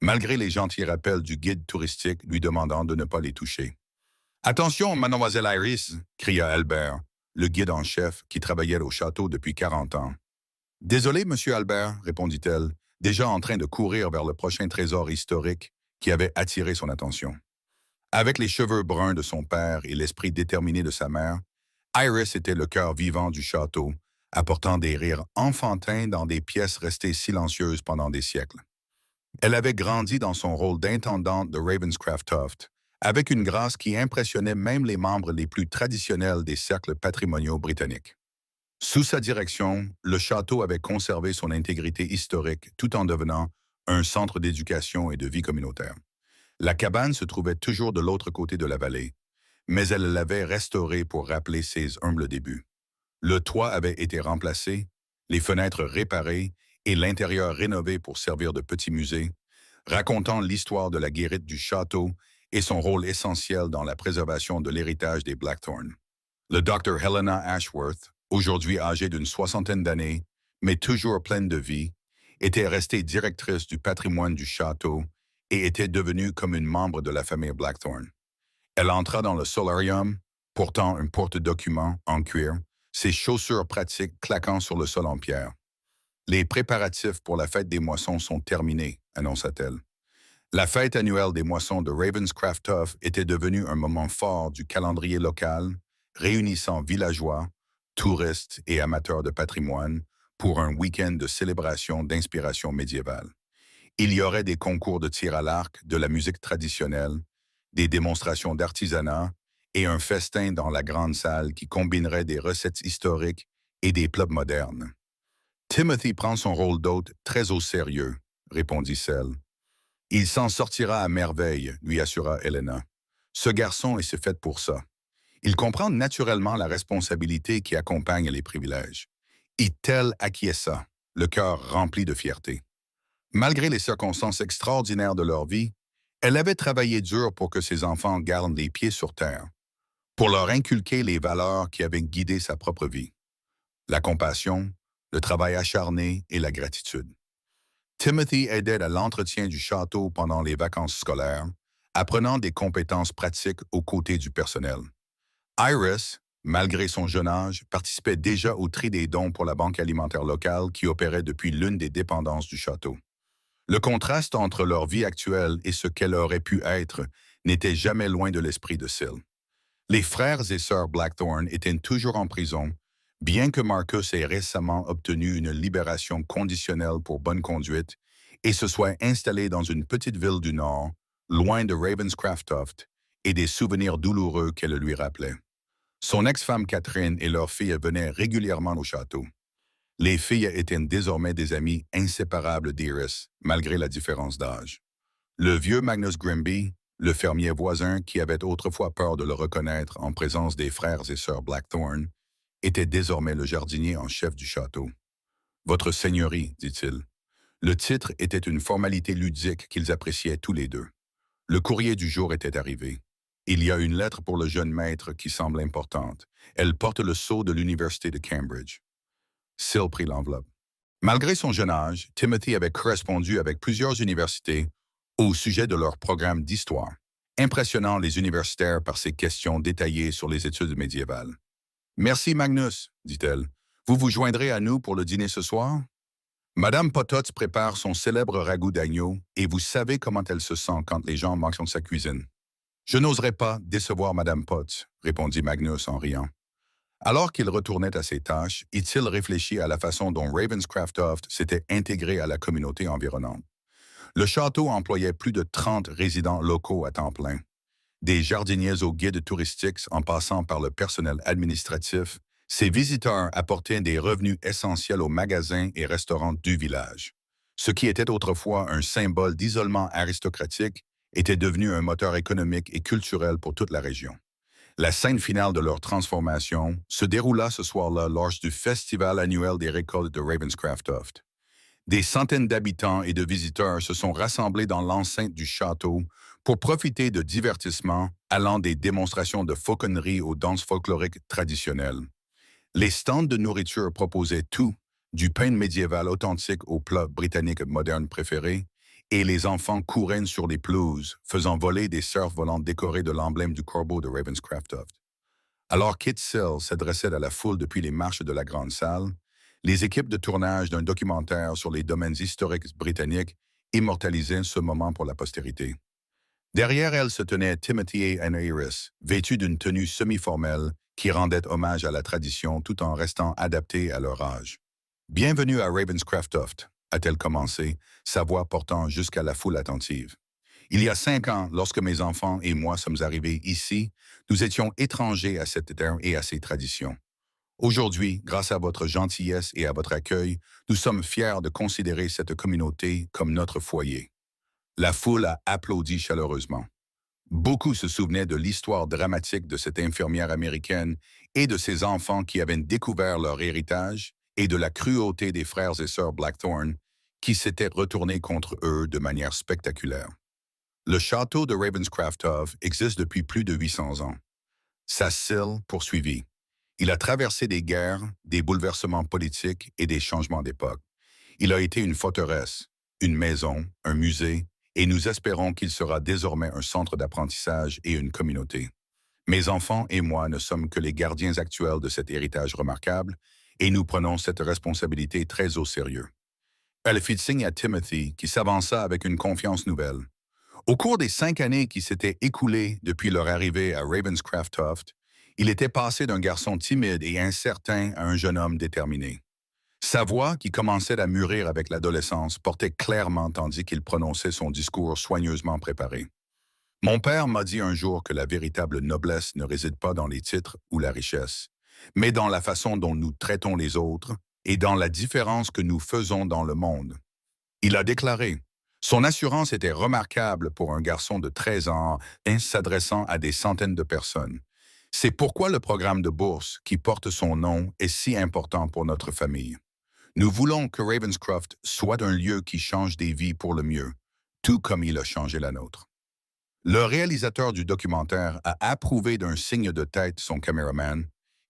malgré les gentils rappels du guide touristique lui demandant de ne pas les toucher. « Attention, mademoiselle Iris !» cria Albert, le guide en chef qui travaillait au château depuis 40 ans. « Désolé, monsieur Albert, répondit-elle, déjà en train de courir vers le prochain trésor historique qui avait attiré son attention. Avec les cheveux bruns de son père et l'esprit déterminé de sa mère, Iris était le cœur vivant du château, apportant des rires enfantins dans des pièces restées silencieuses pendant des siècles. Elle avait grandi dans son rôle d'intendante de Ravenscraft, avec une grâce qui impressionnait même les membres les plus traditionnels des cercles patrimoniaux britanniques. Sous sa direction, le château avait conservé son intégrité historique tout en devenant un centre d'éducation et de vie communautaire. La cabane se trouvait toujours de l'autre côté de la vallée, mais elle l'avait restaurée pour rappeler ses humbles débuts. Le toit avait été remplacé, les fenêtres réparées et l'intérieur rénové pour servir de petit musée, racontant l'histoire de la guérite du château et son rôle essentiel dans la préservation de l'héritage des Blackthorn. Le Dr. Helena Ashworth, aujourd'hui âgée d'une soixantaine d'années, mais toujours pleine de vie, était restée directrice du patrimoine du château et était devenue comme une membre de la famille Blackthorn. Elle entra dans le solarium, portant un porte-document en cuir, ses chaussures pratiques claquant sur le sol en pierre. Les préparatifs pour la fête des moissons sont terminés, annonça-t-elle. La fête annuelle des moissons de Ravenscraft était devenue un moment fort du calendrier local, réunissant villageois, touristes et amateurs de patrimoine pour un week-end de célébration d'inspiration médiévale. Il y aurait des concours de tir à l'arc, de la musique traditionnelle, des démonstrations d'artisanat et un festin dans la grande salle qui combinerait des recettes historiques et des plats modernes. Timothy prend son rôle d'hôte très au sérieux, répondit Sel. Il s'en sortira à merveille, lui assura Helena. Ce garçon est fait pour ça. Il comprend naturellement la responsabilité qui accompagne les privilèges. Et tel acquiesça, le cœur rempli de fierté. Malgré les circonstances extraordinaires de leur vie, elle avait travaillé dur pour que ses enfants gardent les pieds sur terre, pour leur inculquer les valeurs qui avaient guidé sa propre vie. La compassion, le travail acharné et la gratitude. Timothy aidait à l'entretien du château pendant les vacances scolaires, apprenant des compétences pratiques aux côtés du personnel. Iris, malgré son jeune âge, participait déjà au tri des dons pour la banque alimentaire locale qui opérait depuis l'une des dépendances du château. Le contraste entre leur vie actuelle et ce qu'elle aurait pu être n'était jamais loin de l'esprit de Sil. Les frères et sœurs Blackthorn étaient toujours en prison, bien que Marcus ait récemment obtenu une libération conditionnelle pour bonne conduite et se soit installé dans une petite ville du Nord, loin de Ravenscraft et des souvenirs douloureux qu'elle lui rappelait. Son ex-femme Catherine et leur fille venaient régulièrement au château. Les filles étaient désormais des amies inséparables d'Iris, malgré la différence d'âge. Le vieux Magnus Grimby, le fermier voisin qui avait autrefois peur de le reconnaître en présence des frères et sœurs Blackthorn, était désormais le jardinier en chef du château. « Votre seigneurie », dit-il. Le titre était une formalité ludique qu'ils appréciaient tous les deux. Le courrier du jour était arrivé. Il y a une lettre pour le jeune maître qui semble importante. Elle porte le sceau de l'Université de Cambridge. Sil prit l'enveloppe. Malgré son jeune âge, Timothy avait correspondu avec plusieurs universités au sujet de leur programme d'histoire, impressionnant les universitaires par ses questions détaillées sur les études médiévales. « Merci, Magnus, dit-elle. Vous vous joindrez à nous pour le dîner ce soir? Madame Pototz prépare son célèbre ragoût d'agneau et vous savez comment elle se sent quand les gens manquent de sa cuisine. Je n'oserais pas décevoir Madame Potts, répondit Magnus en riant. Alors qu'il retournait à ses tâches, il réfléchit à la façon dont Ravenscraft s'était intégré à la communauté environnante. Le château employait plus de 30 résidents locaux à temps plein, des jardiniers aux guides touristiques en passant par le personnel administratif. Ces visiteurs apportaient des revenus essentiels aux magasins et restaurants du village. Ce qui était autrefois un symbole d'isolement aristocratique était devenu un moteur économique et culturel pour toute la région. La scène finale de leur transformation se déroula ce soir-là lors du festival annuel des récoltes de Ravenscraft. Des centaines d'habitants et de visiteurs se sont rassemblés dans l'enceinte du château pour profiter de divertissements allant des démonstrations de fauconnerie aux danses folkloriques traditionnelles. Les stands de nourriture proposaient tout, du pain médiéval authentique aux plats britanniques modernes préférés, et les enfants couraient sur les pelouses, faisant voler des cerfs volants décorés de l'emblème du corbeau de Ravenscraft. Alors Kit Sill s'adressait à la foule depuis les marches de la grande salle, les équipes de tournage d'un documentaire sur les domaines historiques britanniques immortalisaient ce moment pour la postérité. Derrière elle se tenaient Timothy et Iris, vêtus d'une tenue semi-formelle qui rendait hommage à la tradition tout en restant adaptée à leur âge. « Bienvenue à Ravenscraft », a-t-elle commencé, sa voix portant jusqu'à la foule attentive. « Il y a 5 ans, lorsque mes enfants et moi sommes arrivés ici, nous étions étrangers à cette terre et à ses traditions. Aujourd'hui, grâce à votre gentillesse et à votre accueil, nous sommes fiers de considérer cette communauté comme notre foyer. » La foule a applaudi chaleureusement. Beaucoup se souvenaient de l'histoire dramatique de cette infirmière américaine et de ses enfants qui avaient découvert leur héritage et de la cruauté des frères et sœurs Blackthorn qui s'était retourné contre eux de manière spectaculaire. Le château de Ravenscraft existe depuis plus de 800 ans. Sa style poursuivit. Il a traversé des guerres, des bouleversements politiques et des changements d'époque. Il a été une forteresse, une maison, un musée, et nous espérons qu'il sera désormais un centre d'apprentissage et une communauté. Mes enfants et moi ne sommes que les gardiens actuels de cet héritage remarquable, et nous prenons cette responsabilité très au sérieux. Elle fit signe à Timothy, qui s'avança avec une confiance nouvelle. Au cours des 5 années qui s'étaient écoulées depuis leur arrivée à Ravenscraft, il était passé d'un garçon timide et incertain à un jeune homme déterminé. Sa voix, qui commençait à mûrir avec l'adolescence, portait clairement tandis qu'il prononçait son discours soigneusement préparé. Mon père m'a dit un jour que la véritable noblesse ne réside pas dans les titres ou la richesse, mais dans la façon dont nous traitons les autres et dans la différence que nous faisons dans le monde. Il a déclaré. Son assurance était remarquable pour un garçon de 13 ans s'adressant à des centaines de personnes. C'est pourquoi le programme de bourse qui porte son nom est si important pour notre famille. Nous voulons que Ravenscraft soit un lieu qui change des vies pour le mieux, tout comme il a changé la nôtre. Le réalisateur du documentaire a approuvé d'un signe de tête son caméraman,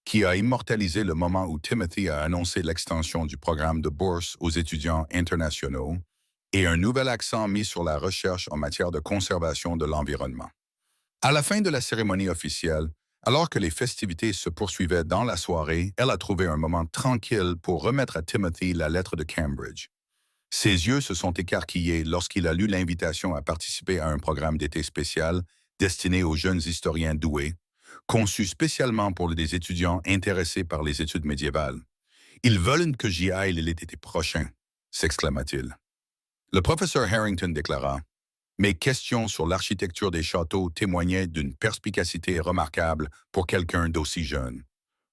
qui a immortalisé le moment où Timothy a annoncé l'extension du programme de bourse aux étudiants internationaux et un nouvel accent mis sur la recherche en matière de conservation de l'environnement. À la fin de la cérémonie officielle, alors que les festivités se poursuivaient dans la soirée, elle a trouvé un moment tranquille pour remettre à Timothy la lettre de Cambridge. Ses yeux se sont écarquillés lorsqu'il a lu l'invitation à participer à un programme d'été spécial destiné aux jeunes historiens doués, conçu spécialement pour des étudiants intéressés par les études médiévales. « Ils veulent que j'y aille l'été prochain », s'exclama-t-il. Le professeur Harrington déclara « Mes questions sur l'architecture des châteaux témoignaient d'une perspicacité remarquable pour quelqu'un d'aussi jeune.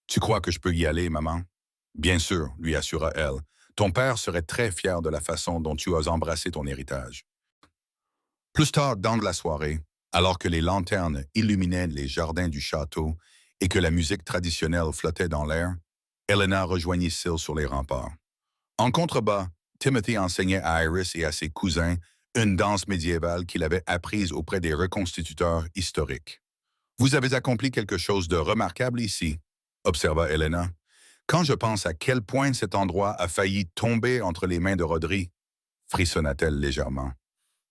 Tu crois que je peux y aller, maman? » « Bien sûr, lui assura elle. Ton père serait très fier de la façon dont tu as embrassé ton héritage. » Plus tard dans la soirée, alors que les lanternes illuminaient les jardins du château et que la musique traditionnelle flottait dans l'air, Helena rejoignit Syl sur les remparts. En contrebas, Timothy enseignait à Iris et à ses cousins une danse médiévale qu'il avait apprise auprès des reconstituteurs historiques. « Vous avez accompli quelque chose de remarquable ici, » observa Helena. « Quand je pense à quel point cet endroit a failli tomber entre les mains de Rodri, » frissonna-t-elle légèrement.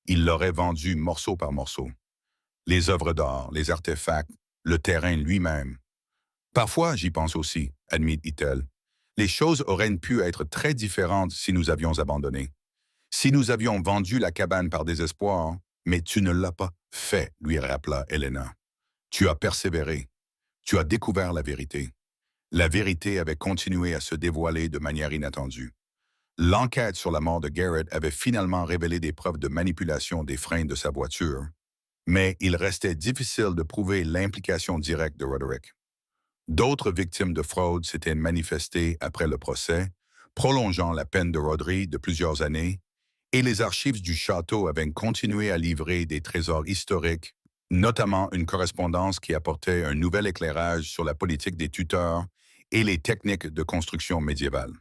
Il l'aurait vendu morceau par morceau. Les œuvres d'art, les artefacts, le terrain lui-même. Parfois, j'y pense aussi, admit-il. Les choses auraient pu être très différentes si nous avions abandonné. Si nous avions vendu la cabane par désespoir, mais tu ne l'as pas fait, lui rappela Helena. Tu as persévéré. Tu as découvert la vérité. La vérité avait continué à se dévoiler de manière inattendue. L'enquête sur la mort de Garrett avait finalement révélé des preuves de manipulation des freins de sa voiture, mais il restait difficile de prouver l'implication directe de Roderick. D'autres victimes de fraude s'étaient manifestées après le procès, prolongeant la peine de Rodri de plusieurs années, et les archives du château avaient continué à livrer des trésors historiques, notamment une correspondance qui apportait un nouvel éclairage sur la politique des tuteurs et les techniques de construction médiévale.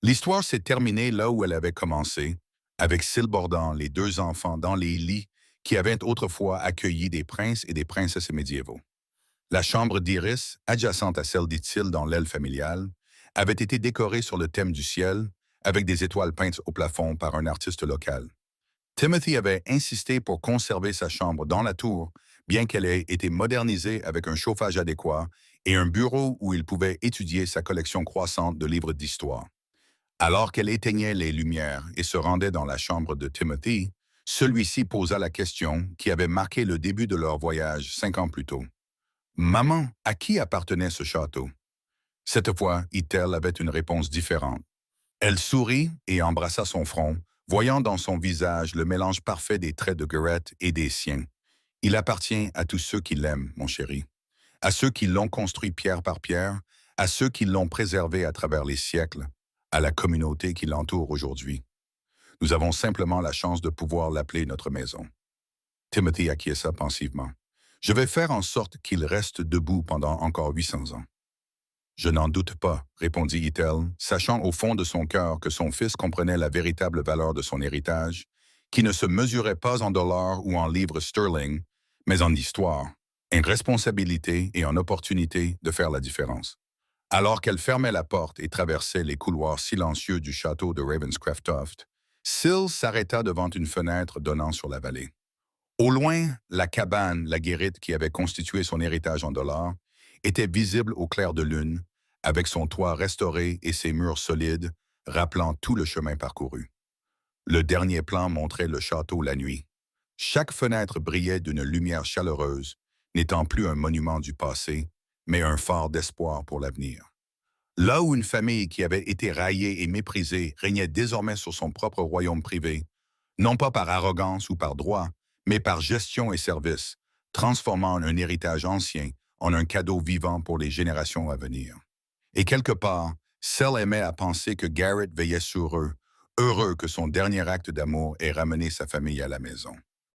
L'histoire s'est terminée là où elle avait commencé, avec Syl bordant les 2 enfants dans les lits qui avaient autrefois accueilli des princes et des princesses médiévaux. La chambre d'Iris, adjacente à celle d'Itil dans l'aile familiale, avait été décorée sur le thème du ciel, avec des étoiles peintes au plafond par un artiste local. Timothy avait insisté pour conserver sa chambre dans la tour, bien qu'elle ait été modernisée avec un chauffage adéquat et un bureau où il pouvait étudier sa collection croissante de livres d'histoire. Alors qu'elle éteignait les lumières et se rendait dans la chambre de Timothy, celui-ci posa la question qui avait marqué le début de leur voyage 5 ans plus tôt. « Maman, à qui appartenait ce château? » Cette fois, Ethel avait une réponse différente. Elle sourit et embrassa son front, voyant dans son visage le mélange parfait des traits de Garrett et des siens. « Il appartient à tous ceux qui l'aiment, mon chéri. À ceux qui l'ont construit pierre par pierre, à ceux qui l'ont préservé à travers les siècles, à la communauté qui l'entoure aujourd'hui. Nous avons simplement la chance de pouvoir l'appeler notre maison. » Timothy acquiesça pensivement. « Je vais faire en sorte qu'il reste debout pendant encore 800 ans. » Je n'en doute pas, répondit Ethel, sachant au fond de son cœur que son fils comprenait la véritable valeur de son héritage, qui ne se mesurait pas en dollars ou en livres sterling, mais en histoire, en responsabilité et en opportunité de faire la différence. Alors qu'elle fermait la porte et traversait les couloirs silencieux du château de Ravenscraft, Syl s'arrêta devant une fenêtre donnant sur la vallée. Au loin, la cabane, la guérite qui avait constitué son héritage en dollars, était visible au clair de lune, avec son toit restauré et ses murs solides, rappelant tout le chemin parcouru. Le dernier plan montrait le château la nuit. Chaque fenêtre brillait d'une lumière chaleureuse, n'étant plus un monument du passé, mais un phare d'espoir pour l'avenir. Là où une famille qui avait été raillée et méprisée régnait désormais sur son propre royaume privé, non pas par arrogance ou par droit, mais par gestion et service, transformant un héritage ancien en un cadeau vivant pour les générations à venir. Et quelque part, Sel aimait à penser que Garrett veillait sur eux, heureux que son dernier acte d'amour ait ramené sa famille à la maison.